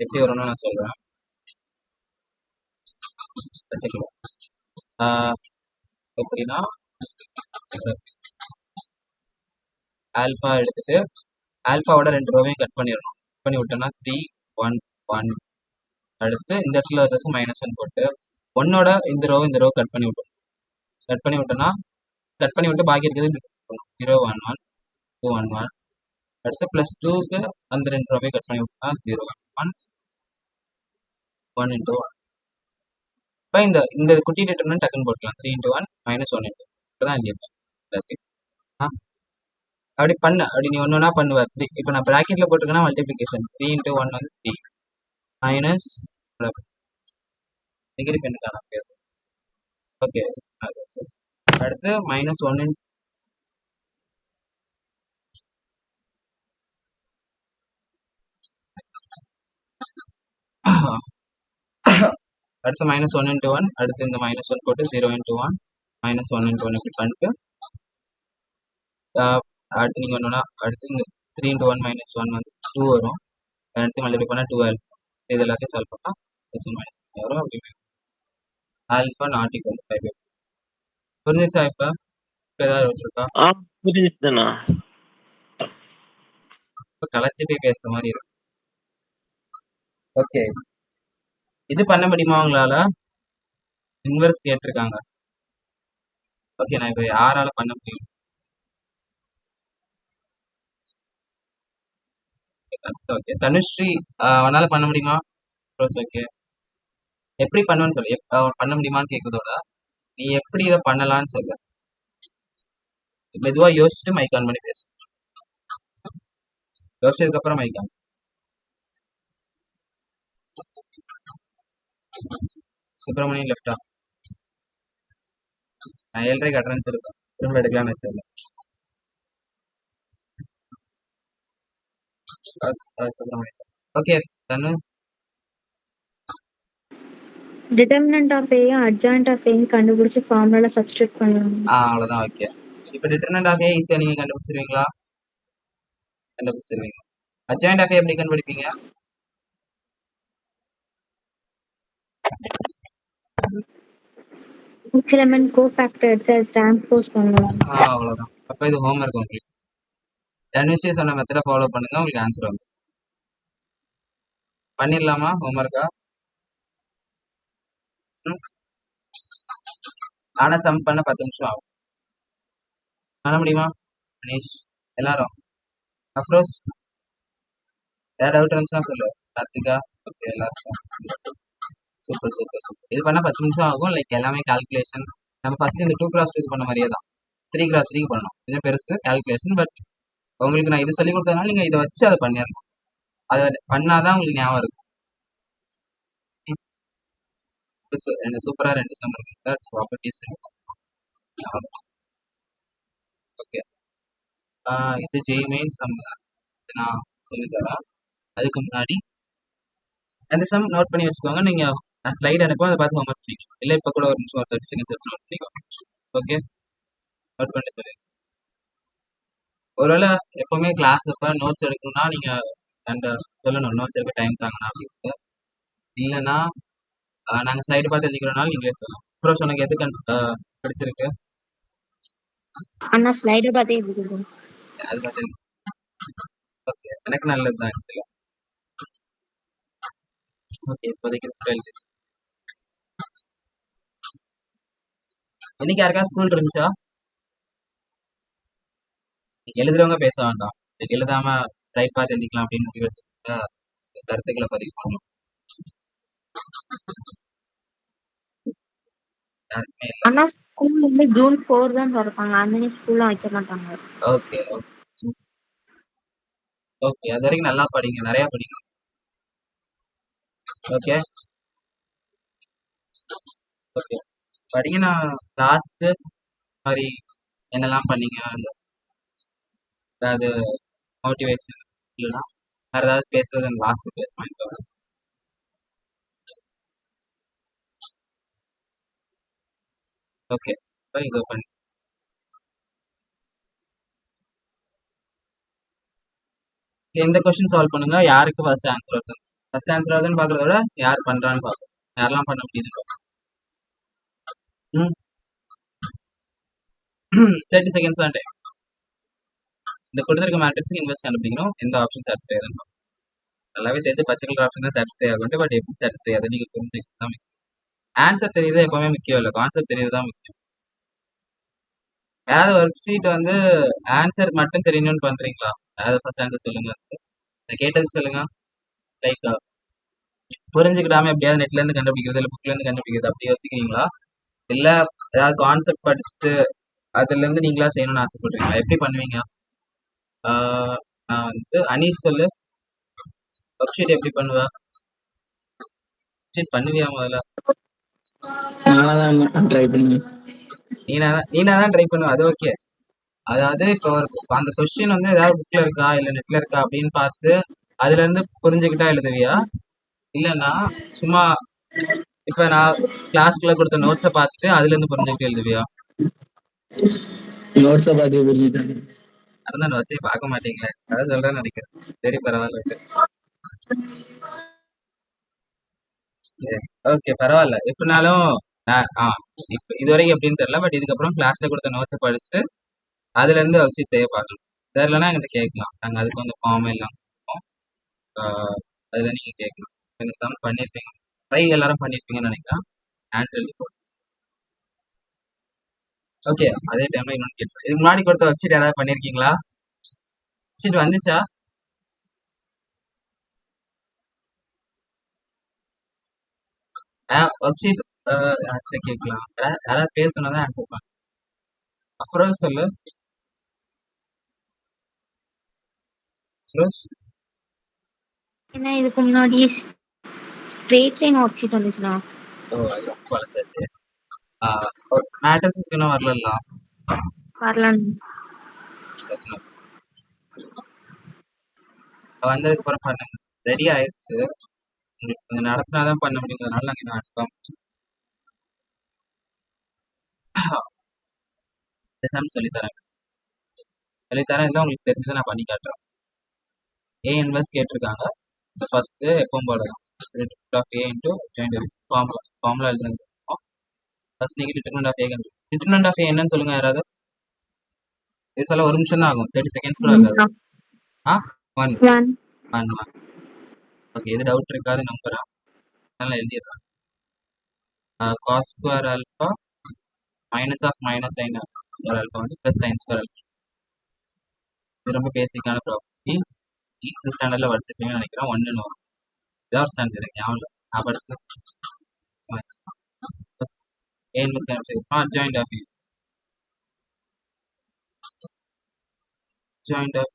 எப்படி வரும்னு நான் சொல்றேன். எப்படின்னா ஆல்பா எடுத்துட்டு ஆல்பாவோட 2 ரோவையும் கட் பண்ணிடணும். பண்ணி விட்டோம்னா 3 1 1. அடுத்து இந்த இடத்துல இருக்கிறதுக்கு -1 போட்டு 1ஓட இந்த ரோ கட் பண்ணி விட்டோம். கட் பண்ணி விட்டு பாக்கி இருக்கிறது 0 1 1 2 1 1. அடுத்து +2க்கு அந்த 2 ரோவை கட் பண்ணி விட்டோம்னா 0 1 1 into 1. இப்போ இந்த குட்டி டிட்டர்மினன்ட் டக்குன்னு போட்டுக்கலாம். 3 into 1 -1 into இப்பதான் எல்லாத்தையும் அப்படி நீ ஒன்னொன்னா பண்ணுவ. 3 இப்போ நான் பிராக்கெட்ல போட்டிருக்கேன்னா மல்டிபிளிகேஷன் 3 into 1 வந்து 3 மைனஸ் நெகட்டிவ் எண்ணுக்கான பேர். ஓகே, அடுத்து -1 அடுத்து -1 into 1. அடுத்து இந்த -1 போட்டு 0 into 1 -1 into 1 இப்படி பண்ணிட்டு அடுத்து நீங்க ஒன்றுனா அடுத்து இந்த 3 into 1 -1 வந்து 2 வரும். அடுத்து மல்டிப்ளை பண்ணால் 2 ஆல்ஃபா. இது எல்லாத்தையும் சால்வ் பண்ணால் -6 வரும். அப்படி ஆல்ஃபா நாட் ஈக்குவல் டு 5. புரிஞ்சிச்சா? இப்போ ஏதாவது வச்சிருக்கா? புரிஞ்சுச்சுண்ணா. இப்போ கலைச்சி போய் பேசுற மாதிரி இருக்கு. ஓகே, இது பண்ண முடியுமா உங்களால? இன்வெர்ஸ் கேட்டிருக்காங்க. ஓகே, நான் இப்போ யாரால பண்ண முடியும்? ஓகே, தனுஸ்ரீ அவனால பண்ண முடியுமா? ஓகே, எப்படி பண்ணுவேன்னு சொல்லு. பண்ண முடியுமான்னு கேட்கறதோட நீ எப்படி இதை பண்ணலான்னு சொல்லு. மெதுவா யோசிச்சுட்டு மைக் ஆன் பண்ணி பேசு. யோசிச்சதுக்கு அப்புறம் மைக் ஆன். சுப்பிரமணியன் லெஃப்டா? நான் 7:30 அட்டனன்ஸ் இருக்கேன். திரும்ப எடுக்கலாம் message. Subramanian. Okay, Thanu determinant of ஏயும் அட்ஜாயின்ட் ஆஃப் ஏயும் கண்டுபிடிச்சு ஃபார்முலால சப்ஸ்டிட்யூட் பண்ணலாம். அவ்வளோதான். ஓகே, இப்போ டிட்டர்மினன்ட் ஆஃப் ஏ ஈஸியாக நீங்கள் கண்டுபிடிச்சிருவீங்களா? கண்டுபிடிச்சிருவீங்க. அட்ஜாயின்ட் ஆஃப் ஏ எப்படி கண்டுபிடிப்பீங்க? ஈச் எலிமெண்ட் கோஃபேக்டர் எடுத்து அதை டிரான்ஸ்போஸ் பண்ணலாம். அவ்வளோதான். அப்போ இது ஹோம்ஒர்க் உங்களுக்கு. தனுஷே சொன்ன மெத்தடை ஃபாலோ பண்ணுங்க, உங்களுக்கு ஆன்சர் வந்து பண்ணிடலாமா? ஹோம்ஒர்க்கா? ஆனால் சம் பண்ண 10 நிமிஷம் ஆகும். பண்ண முடியுமா? மனிஷ் எல்லாரும்? அஃப்ரோஸ் ஏதாவது டவுட் இருந்துச்சுன்னா சொல்லு. கார்த்திகா? ஓகே, எல்லாருக்கும் சூப்பர். இது பண்ணால் 10 நிமிஷம் ஆகும். லைக் எல்லாமே கால்குலேஷன். நம்ம ஃபர்ஸ்ட் இந்த 2x2 இது பண்ண மாதிரியே தான். 3x3 பண்ணணும். இது பெருசு கால்குலேஷன். பட் உங்களுக்கு நான் இது சொல்லி கொடுத்ததுனால நீங்கள் இதை வச்சு அதை பண்ணிடணும். அதை பண்ணாதான் உங்களுக்கு ஞாபகம் இருக்கும். சூப்பராக 2 சம் இருக்கு ப்ராப்பர்ட்டிஸ். ஓகே, இது ஜெய்மெயின் சம் நான் சொல்லித்தரேன். அதுக்கு முன்னாடி அந்த சம் நோட் பண்ணி வச்சுக்கோங்க. நீங்கள் நான் ஸ்லைட் அனுப்போம், அதை பார்த்து ஹோம்ஒர்க் பண்ணிக்கலாம். இல்லை இப்போ கூட ஒரு நிமிஷம், ஒரு 30 செகண்ட்ஸ் எடுத்து நோட் பண்ணிக்கோங்க. ஓகே, நோட் பண்ணிட்டு சொல்லி ஒருவேளை எப்போவுமே கிளாஸ் அப்போ நோட்ஸ் எடுக்கணும்னா நீங்கள் அந்த சொல்லணும், நோட்ஸ் எடுக்க டைம் தாங்கண்ணா அப்படின்ட்டு. இல்லைன்னா நாங்கள் ஸ்லைடு பார்த்து எழுதிக்கிறோம்னாலும் நீங்களே சொல்லலாம். அப்புறம் உனக்கு எது பிடிச்சிருக்கு? அண்ணா ஸ்லைடை பார்த்தே இருக்குது. அது பார்த்து ஓகே, எனக்கு நல்லது தான் ஆக்சுவலாக. ஓகே, இப்போதைக்கு எழுதி. இன்னைக்கு யாருக்கா ஸ்கூல் இருந்துச்சா? எழுதுறவங்க பேச வேண்டாம். எழுதாம ஸ்லைட் பார்த்து எழுதிக்கலாம் அப்படின்னு முடிவு எடுத்துக்கிட்டா கருத்துக்களை பதிவு பண்ணணும். யாருக்குமே இல்லை. அண்ணா ஸ்கூல் வந்து ஜூன் 4 தான் திறப்பாங்க. அந்த ஸ்கூல்லாம் வைக்க மாட்டாங்க. ஓகே ஓகே ஓகே, அது வரைக்கும் நல்லா படிங்க, நிறைய படிங்க. ஓகே ஓகே, படிங்க. நான் லாஸ்ட்டு மாதிரி என்னெல்லாம் பண்ணீங்க, அதாவது மோட்டிவேஷன் இல்லைன்னா வேறு ஏதாவது பேசுறது லாஸ்ட்டு பேசலாம். ஓகே, இப்போ இதை பண்ணி இந்த கொஸ்டின் சால்வ் பண்ணுங்க. யாருக்கு ஃபர்ஸ்ட் ஆன்சர் வருது? ஃபர்ஸ்ட் ஆன்சர் வருதுன்னு பார்க்குறத விட யார் பண்ணுறான்னு பார்க்கணும். யாரெல்லாம் பண்ண முடியுதுன்னு பார்க்கணும். 30 செகண்ட்ஸ் தான் டைம். இந்த கொடுத்துருக்க மேட்ரிக்ஸுக்கு இன்வெஸ்ட் கண்டுபிடிக்கணும். எந்த ஆப்ஷன் சாட்டிஸ்ஃபை ஆகுதுன்னு நல்லாவே தெரிஞ்சு பச்சை கலர் ஆப்ஷன் தான் சாட்டிஸ்ஃபை ஆகும். பட் எப்படி சாட்டிஸ்ஃபை ஆகுது நீங்கள் புரிஞ்சுக்கிட்டு தான் முக்கியம். ஆன்சர் தெரியுது எப்போவுமே முக்கியம் இல்லை, கான்செப்ட் தெரியுது தான் முக்கியம். யாராவது ஒர்க் ஷீட் வந்து ஆன்சர் மட்டும் தெரியணும்னு பண்ணுறீங்களா? யாராவது ஃபர்ஸ்ட் ஆன்சர் சொல்லுங்க. நான் கேட்டதுக்கு சொல்லுங்க. லைக் புரிஞ்சுக்கிட்டாம எப்படியாவது நெட்லேருந்து கண்டுபிடிக்கிறது இல்லை புக்லேருந்து கண்டுபிடிக்கிறது அப்படி யோசிக்கிறீங்களா? இல்லை ஏதாவது கான்செப்ட் படிச்சுட்டு அதுலேருந்து நீங்களா செய்யணும்னு ஆசைப்படுறீங்களா? எப்படி பண்ணுவீங்க? நான் வந்து அனீஷ் சொல்லு, ஒர்க் ஷீட் எப்படி பண்ணுவா? ஷீட் பண்ணுவியா முதல்ல? நானா தான் ட்ரை பண்ணி நீனா தான் ட்ரை பண்ணுவ, அது ஓகே. அதாவது இப்போ அந்த கொஸ்டின் வந்து ஏதாவது புக்ல இருக்கா இல்லை நெட்ல இருக்கா அப்படின்னு பார்த்து அதுல இருந்து புரிஞ்சுக்கிட்டா எழுதுவியா? இல்லைன்னா சும்மா இப்ப நான் கிளாஸ்க்குள்ள கொடுத்த நோட்ஸை பார்த்துட்டு அதுல இருந்து புரிஞ்சுக்கிட்டு எழுதுவியா? நோட்ஸை பார்த்து புரிஞ்சுக்கிட்டேன். அதான் நோட்ஸே பார்க்க மாட்டீங்களே, அதான் சொல்றேன்னு நினைக்கிறேன். சரி பரவாயில்ல, சரி ஓகே பரவாயில்ல. எப்படினாலும் இப்போ இது வரைக்கும் எப்படின்னு தெரியல, பட் இதுக்கப்புறம் கிளாஸ்ல கொடுத்த நோட்ஸை படிச்சுட்டு அதுல இருந்து ஒர்க் ஷீட் செய்ய பார்க்கலாம். தெரியலன்னா என்கிட்ட கேட்கலாம், நாங்கள் அதுக்கு வந்து ஃபார்ம் எல்லாம் கொடுப்போம். அதுல நீங்க கேட்கலாம். இந்த சம் பண்ணியிருப்பீங்க, ட்ரை எல்லாரும் பண்ணியிருப்பீங்கன்னு நினைக்கிறேன். ஆன்சர் எழுதி போடுங்க. ஓகே, அதே டைம்ல இன்னொன்று கேட்பேன். இதுக்கு முன்னாடி கொடுத்த ஒர்க் ஷீட் யாராவது பண்ணியிருக்கீங்களா? ஒர்க் ஷீட் வந்துச்சா? ஒர்க் ஷீட் கேட்கலாம். யாராவது பேர் சொன்னாதான் ஆன்சர் பண்ண. அஃப்ரோஸ் சொல்லு. அஃப்ரோஸ் ஏன்னா இதுக்கு முன்னாடி ஸ்ட்ரெயிட் லைன் ஒர்க் ஷீட் வந்துச்சுண்ணா. ஓ அது ரொம்ப பழசாச்சு. மேட்ரிக்ஸ்க்கு இன்னும் வரல. வரலாம். வந்ததுக்கு அப்புறம் பண்ணுங்க. ரெடி ஆயிடுச்சு, கொஞ்சம் நடத்தினாதான் பண்ண முடியுங்கிறதுனால நாங்கள் இன்னும் அனுப்பாம சம் சொல்லித்தரேன். இல்லை உங்களுக்கு தெரிஞ்சதை நான் பண்ணி காட்டுறேன். ஏ இன்வெர்ஸ் கேட்டிருக்காங்க. ஸோ ஃபர்ஸ்ட் எப்பவும் போல தான் of A into joint formula எழுதுறது. ஃபர்ஸ்ட் நீங்கள் டிட்டர்மினன்ட் ஆஃப் ஏ கண்டு டிட்டர்மினன்ட் ஆஃப் ஏ என்னன்னு சொல்லுங்க யாராவது. இது சொல்ல ஒரு நிமிஷம் தான் ஆகும், 30 செகண்ட்ஸ் கூட ஆகாது. 1 ஓகே, இது டவுட் இருக்காது நம்பரா? அதனால எழுதிடுறேன். Cos square alpha minus of minus sine square alpha வந்து ப்ளஸ் சைன் ஸ்கொயர் ஆல்ஃபா. இது ரொம்ப பேசிக்கான ப்ராப்பர்ட்டி. இந்த ஸ்டாண்டர்டில் படிச்சிருப்பீங்கன்னு நினைக்கிறேன். 1ன்னு வரும். இதான் ஒரு ஸ்டாண்டர்ட் எனக்கு ஞாபகம். நான் படிச்சு ஏ இன்வெர்ஸ் கண்டுபிடிச்சிருக்கோம். அட்ஜாயிண்ட் ஆஃப் ஜாயிண்ட் ஆஃப்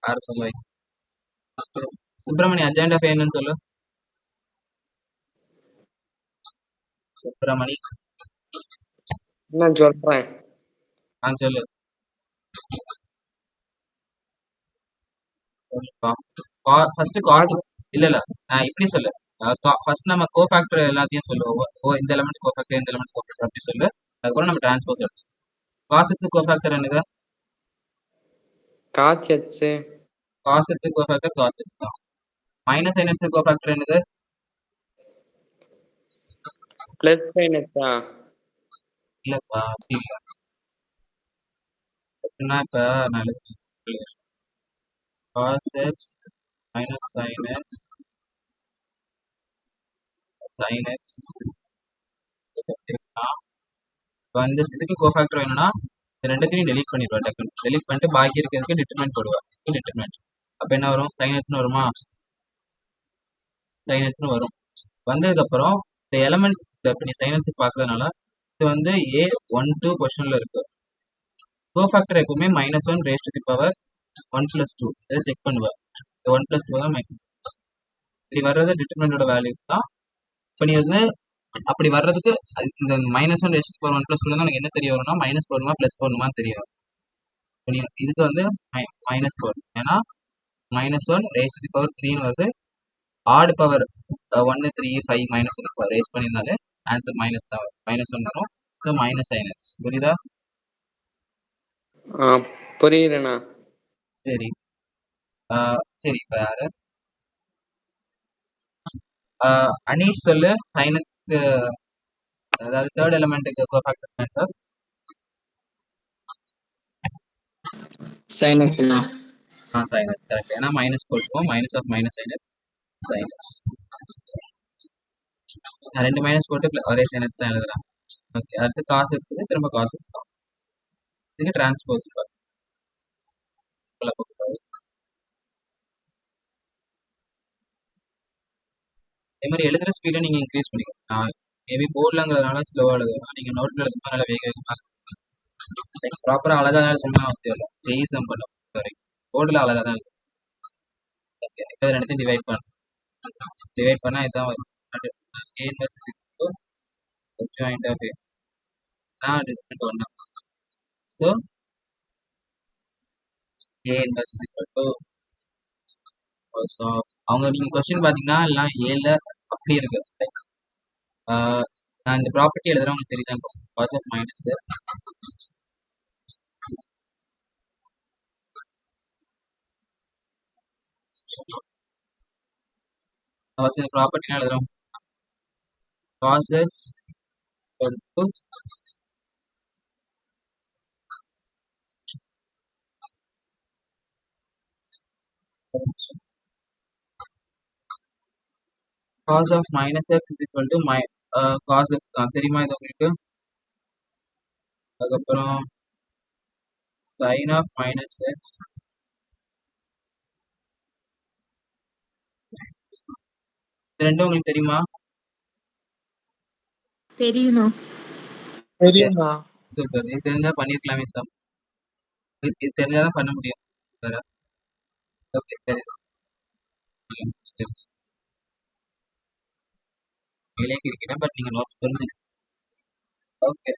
யார் சொல்லுவாங்க? சுப்பிரமணி அட்ஜாயிண்ட் ஆஃப் என்னன்னு சொல்லு. சுப்பிரமணி நான் சொல்றேன். சொல்லு சொல்லுப்பா. ஃபர்ஸ்ட் காஸ் இல்ல இல்ல இப்படி சொல்லு. ஃபர்ஸ்ட் நம்ம கோஃபேக்டர் எல்லாத்தையும் சொல்லுவோம். இந்த எலிமெண்ட் கோஃபேக்டர், இந்த எலிமெண்ட் கோஃபேக்டர் அப்படி சொல்லு. அதுக்கப்புறம் நம்ம டிரான்ஸ்போஸ் எடுத்து காஸ் எக்ஸ் கோஃபேக்டர் என்னது? Cos x cos x cofactor cos x தான். மைனஸ் சைன் எக்ஸ் கோஃபேக்டர் என்னது? பிளஸ் சைன் எக்ஸா? இல்லப்பா அப்படி இல்ல. எப்படின்னா இப்ப நான் எழுதுறேன். Cos x minus sine x sin x இப்போ இந்த இதுக்கு கோஃபேக்டர் வேணும்னா இந்த ரெண்டுத்தையும் டெலீட் பண்ணிடுவா. டக்குன்னு டெலீட் பண்ணிட்டு பாக்கி இருக்கிறதுக்கு டிட்டர்மெண்ட் போடுவா. டிட்டர்மெண்ட் அப்போ என்ன வரும்? sin xன்னு வருமா? sin xன்னு வரும். வந்ததுக்கப்புறம் இந்த எலமெண்ட் இப்போ நீ sin x பார்க்கறதுனால இது வந்து A12 பொசிஷனில் இருக்கு. கோஃபேக்டர் எப்பவுமே -1 raised to the power 1+2 இதை செக் பண்ணுவா. 1+2 தான் இப்படி வர்றது டிட்டர்மெண்டோட வேல்யூ தான். இப்போ நீ வந்து அப்படி வர்றதுக்கு இந்த -1 raised to the power 1+2 தான் எனக்கு என்ன தெரிய வரும்னா மைனஸ் போடணுமா ப்ளஸ் போடணுமா தெரியும். இப்போ நீ இதுக்கு வந்து மைனஸ் போடணும். ஏன்னா -1 raised to the power 3ன்னு வருது. ஆட் பவர் 1 3 5 -1 ரேஸ் பண்ணியிருந்தாலே ஆன்சர் மைனஸ் தான் வரும். -1 வரும். So minus sin x. புரியுதா? புரியுதுண்ணா. சரி சரி இப்போ யாரு அனீஷ் சொல்லு. sin x அதாவது தேர்ட் எலிமெண்ட்டுக்கு கோஃபேக்டர் மெத்தட். sin x னா sin x கரெக்ட். ஏன்னா மைனஸ் போட்டுப்போம். Minus of minus sin x sin x. நான் 2 மைனஸ் போட்டு ஒரே sin x தான் எழுதுறேன். ஓகே அடுத்து காஸ் x திரும்ப காஸ் x தான். இதுக்கு டிரான்ஸ்போஸ் அதே மாதிரி எழுதுகிற ஸ்பீடை நீங்கள் இன்க்ரீஸ் பண்ணிக்கணும். மேபி போர்டில்ங்கிறதுனால ஸ்லோவாக எழுதுவேன். நீங்கள் நோட்டில் எழுதும்போது நல்லா வேக வேகமாக லைக் ப்ராப்பராக அழகாக தான் எழுதணும்னு அவசியம் இல்லை. ஜெயிசம் பண்ணும் வரைக்கும் போர்டில் அழகாக தான் இருக்கும். ஓகே இப்போ ரெண்டுத்தையும் டிவைட் பண்ணால் இதுதான் வரும். A inverse is equal to joint of A. Different ஒன்று. So A inverse is equal to cos of அவங்க நீங்கள் கொஸ்டின் பார்த்தீங்கன்னா எல்லாம் ஏல அப்படி இருக்கு. லைக் நான் இந்த ப்ராப்பர்ட்டி எழுதுறேன் உங்களுக்கு தெரியுதான். cos of minus x இந்த ப்ராப்பர்ட்டி எழுதுறோம். cos x equal to cos of minus x is equal to cos x தான் தெரியுமா இது உங்களுக்கு? அதுக்கப்புறம் sin of minus x இது ரெண்டும் உங்களுக்கு தெரியுமா? தெரியும். தெரியுமா? சூப்பர். இது தெரிஞ்சா பண்ணிருக்கலாமே சார். இது தெரிஞ்சாதான் பண்ண முடியும். ஓகே சரி இருக்கிறேன். பட் நீங்க நோட்ஸ் புரிஞ்சு ஓகே.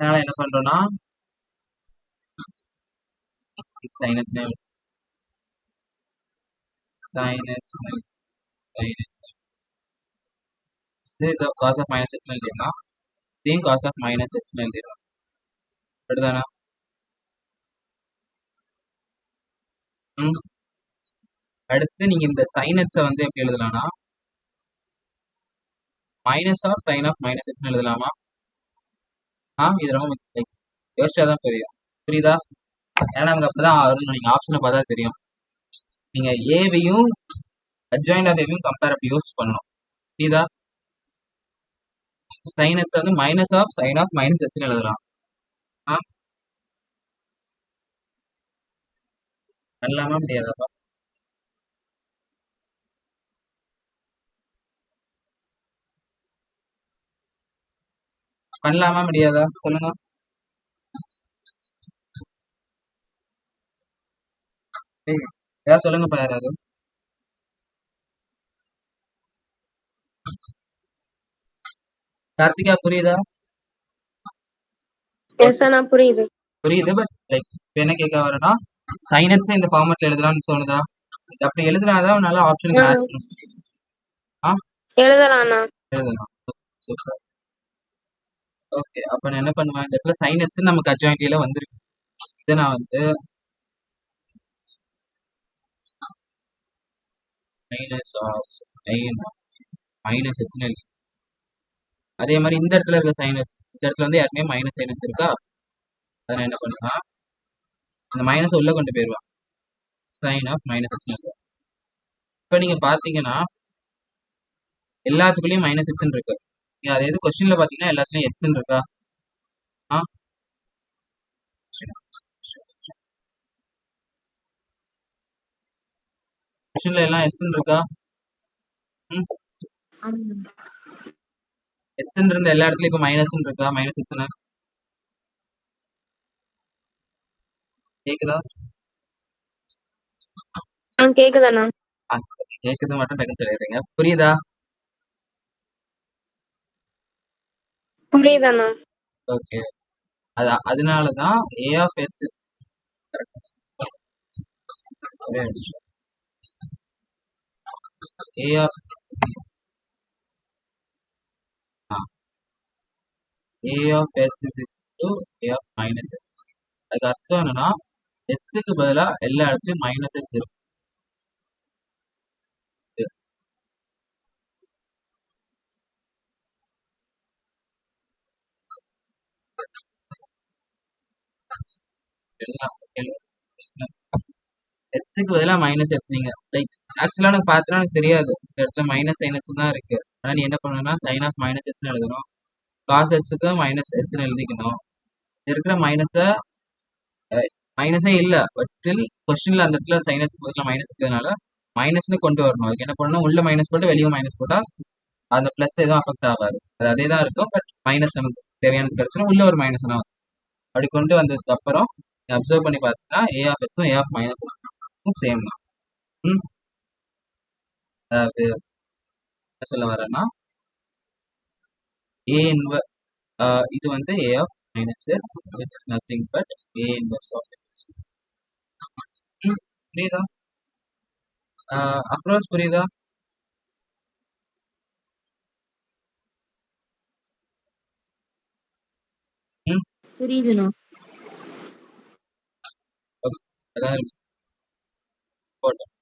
அதனால என்ன பண்றோம்னா sin x இது cos of minus x எழுதிடலாம். இதையும் cos of minus x எழுதிடலாம். அப்படிதானா? அடுத்து நீங்க இந்த sin x வந்து எப்படி எழுதலாம்னா minus of sine of minus x எழுதலாமா? இது ரொம்ப யோசிச்சாதான் புரியும். புரியுதா? ஏன்னா நமக்கு அப்படிதான் வரும். நீங்க ஆப்ஷனை பார்த்தா தெரியும். நீங்க ஏவையும் அட்ஜாயிண்ட் ஆஃப் ஏவையும் கம்பேர் அப்படி யோசிச்சு பண்ணணும். புரியுதா? சைன் எக்ஸ் வந்து minus of sine of minus எக்ஸ்னு எழுதலாம். பண்ணலாமா முடியாதாப்பா? பண்ணலாமா முடியாதா சொல்லுங்க. ஏய், ஏதாவது சொல்லுங்கப்பா யாராவது. கார்த்திகா புரியுதா? எஸ் அண்ணா புரியுது. புரியுது. பட் லைக் இப்போ என்ன கேட்க வரேன்னா சைனட்ஸை இந்த ஃபார்மேட்ல எழுதலாம்னு தோணுதா? அப்படி எழுதுனாதான் நல்லா ஆப்ஷனுக்கு மேட்ச் பண்ண முடியும். ஆ எழுதலாம் அண்ணா. எழுதலாம். சூப்பர். ஓகே, அப்போ நான் என்ன பண்ணுவேன், இந்த இடத்துல சைனட்ஸ் நமக்கு அட்ஜாயிண்டியில வந்துருக்கு. இதை நான் வந்து மைனஸ் ஆஃப் சைன் மைனஸ் எக்ஸ்னு எழுதி, அதே மாதிரி இந்த இடத்துல இருக்க சைனட்ஸ், இந்த இடத்துல வந்து ஏற்கனவே மைனஸ் சைனட்ஸ் இருக்கா, அதை நான் என்ன பண்ணுவேன், அந்த மைனஸ் உள்ள கொண்டு போயிடுவேன். சைன் ஆஃப் மைனஸ் எக்ஸ்னு எழுதுவேன். இப்போ நீங்க பாத்தீங்கன்னா எல்லாத்துக்குள்ளேயும் மைனஸ் எக்ஸ்ன்னு இருக்கு. அது எது கொஸ்டின்ல பாத்தீங்கன்னா எல்லாத்துலயும் எக்ஸ்ன்னு இருக்கா? ஆ கொஸ்டின்ல எல்லாம் எக்ஸ்ன்னு இருக்கா? ம் எக்ஸ்ன்னு இருந்த எல்லா இடத்துலயும் இப்போ மைனஸ்ன்னு இருக்கா? மைனஸ் எக்ஸ்ன்னு கேக்குதா? கேக்குது அண்ணா. கேக்குது மட்டும் டக்குன்னு சொல்லிடுறீங்க. புரியுதா? புரியுது அண்ணா. ஓகே, அதனாலதான் ஏ ஆஃப் எக்ஸ் ஒரே நிமிஷம். A of A of x is A of minus x. அதுக்கு அர்த்தம் என்னன்னா எக்ஸுக்கு பதிலா எல்லா இடத்துலயும் மைனஸ் எக்ஸ் இருக்கும். எக்ஸுக்கு பதிலா மைனஸ் எக்ஸ். நீங்க லைக் ஆக்சுவலா எனக்கு பார்த்தா எனக்கு தெரியாது இந்த இடத்துல மைனஸ் சைன் எக்ஸ் தான் இருக்கு. ஆனா நீ என்ன பண்ணணும்னா சைன் ஆஃப் மைனஸ் எக்ஸ்னு எழுதணும். காஸ் எக்ஸுக்கு மைனஸ் எக்ஸ்னு எழுதிக்கணும். இருக்கிற மைனஸே இல்ல, பட் ஸ்டில் கொஸ்டின்ல அந்த இடத்துல சைன் எக்ஸ் பதிலா மைனஸ் இருக்கிறதுனால மைனஸ்னு கொண்டு வரணும். அதுக்கு என்ன பண்ணணும், உள்ள மைனஸ் போட்டு வெளியே மைனஸ் போட்டா அந்த பிளஸ் எதுவும் அஃபெக்ட் ஆகாது, அது அதே தான் இருக்கும். பட் மைனஸ் நமக்கு தேவையான பிரச்சனை உள்ள ஒரு மைனஸ் தான். அப்படி கொண்டு வந்ததுக்கு அப்புறம் அப்சர்வ் பண்ணி பார்த்தீங்கன்னா ஏ ஆஃப் எக்ஸும் ஏ ஆஃப் மைனஸ் எக்ஸும் சேம் தான். அதாவது என்ன சொல்ல வரேன்னா ஏ இன்வ இது வந்து A of minus x which is nothing but A inverse of x. புரியுதா? அஃப்ரோஸ் புரியுதா? புரியுதுண்ணா. அதான் போட்டோம்.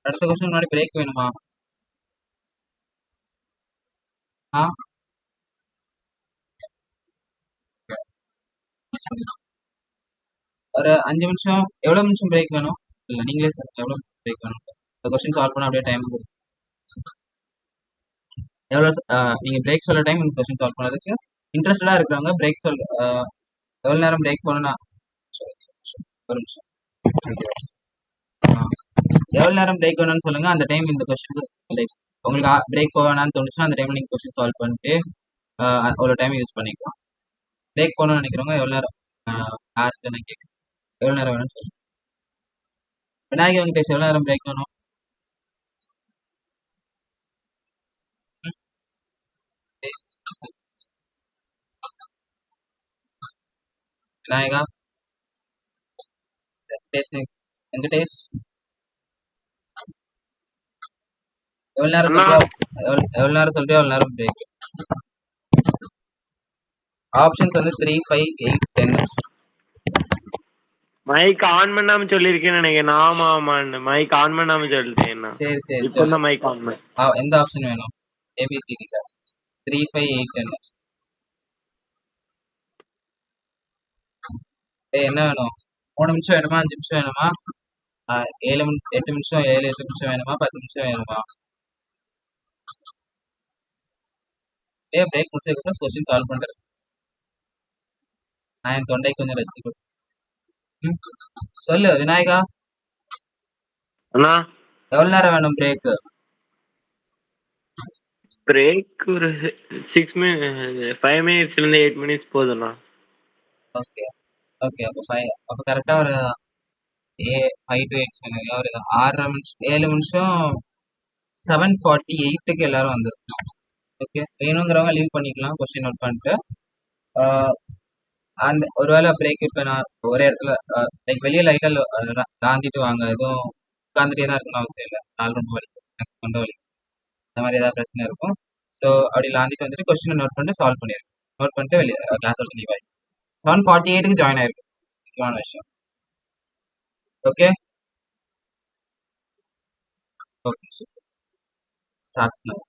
அடுத்த கொஸ்டின் முன்னாடி பிரேக் வேணுமா? ஆ ஒரு 5 நிமிஷம், எவ்வளவு நிமிஷம் பிரேக் வேணும்? இல்ல நீங்களே சொல்லுங்க எவ்வளவு பிரேக் வேணும். இந்த கொஸ்டின் சால்வ் பண்ண அப்படியே டைம் கொடுக்கும். எவ்வளவு நீங்க பிரேக் சொல்ல டைம் இந்த கொஸ்டின் சால்வ் பண்ணதுக்கு இன்ட்ரெஸ்டடா இருக்கிறவங்க பிரேக் எவ்வளவு நேரம் பிரேக் போகணும்னா ஒரு நிமிஷம். எவ்வளவு நேரம் பிரேக் வேணும்னு சொல்லுங்க. அந்த டைம் இந்த கொஸ்டினுக்கு லைக் உங்களுக்கு பிரேக் போவேணான்னு தோணுச்சுன்னா அந்த டைம் நீங்க கொஸ்டின் சால்வ் பண்ணிட்டு அவ்வளோ டைம் யூஸ் பண்ணிக்கலாம். பிரேக் போகணும்னு நினைக்கிறவங்க எவ்வளோ நேரம் யாருக்கு நான் கேட்குறேன், எவ்வளோ நேரம் வேணும்னு சொல்லுங்க. விநாயகர் வெங்கடேஷ் எவ்வளோ நேரம் பிரேக் வேணும்? விநாயகா வெங்கடேஷ் எவ்வளவு நேரம் சொல்றியா? எவ்வளவு நேரம் சொல்றியா? எவ்வளவு நேரம் பிரேக்? ஆப்ஷன்ஸ் வந்து 3, 5, 8, 10. மைக் ஆன் பண்ணாம சொல்லிருக்கேன்னு நினைக்கிறேன். ஆமா ஆமான்னு மைக் ஆன் பண்ணாம சொல்லிட்டேன். சரி சரி இப்போ தான் மைக் ஆன் பண்ண. எந்த ஆப்ஷன் வேணும்? ஏபிசிடி 3, 5, 8, 10. என்ன வேணும்? 3 நிமிஷம் வேணுமா? 5 நிமிஷம் வேணுமா? 8 நிமிஷம் 7, 8 நிமிஷம் வேணுமா? 10 நிமிஷம் வேணுமா? ஓகே, பிரேக் முடிச்சதுக்கப்புறம் கொஸ்டின் சால்வ் பண்ணுறது. நான் என் தொண்டை கொஞ்சம் ரெஸ்ட் கொடு. சொல்லு விநாயகா, அண்ணா எவ்வளோ நேரம் வேணும் பிரேக்கு? பிரேக் ஒரு 5 மினிட்ஸ்லேருந்து 8 மினிட்ஸ் போதுண்ணா. ஓகே ஓகே, அப்போ கரெக்டாக ஒரு 5 to 8 சொன்னீங்க. ஒரு 6.5 நிமிஷம் 7 நிமிஷம் 7:48க்கு எல்லாரும் வந்துருக்கணும். ஓகே, வேணுங்கிறவங்க லீவ் பண்ணிக்கலாம் கொஸ்டின் நோட் பண்ணிட்டு. அந்த ஒருவேளை பிரேக் இப்போ நான் ஒரே இடத்துல லைக் வெளியே லைட்டாக காந்திட்டு வாங்க, எதுவும் உட்காந்துட்டே தான் இருக்கணும் அவசியம் இல்லை. நாள் ரொம்ப வலி, எனக்கு கொண்ட வலி, இந்த மாதிரி ஏதாவது பிரச்சனை இருக்கும். ஸோ அப்படி லாந்திட்டு வந்துட்டு கொஸ்டினை நோட் பண்ணிட்டு சால்வ் பண்ணிடுங்க. நோட் பண்ணிட்டு வெளியே கிளாஸ் விட்டு லீவ் ஆகிடும். 7:48க்கு ஜாயின் ஆயிருக்கு, முக்கியமான விஷயம். Okay okay, super. Starts now.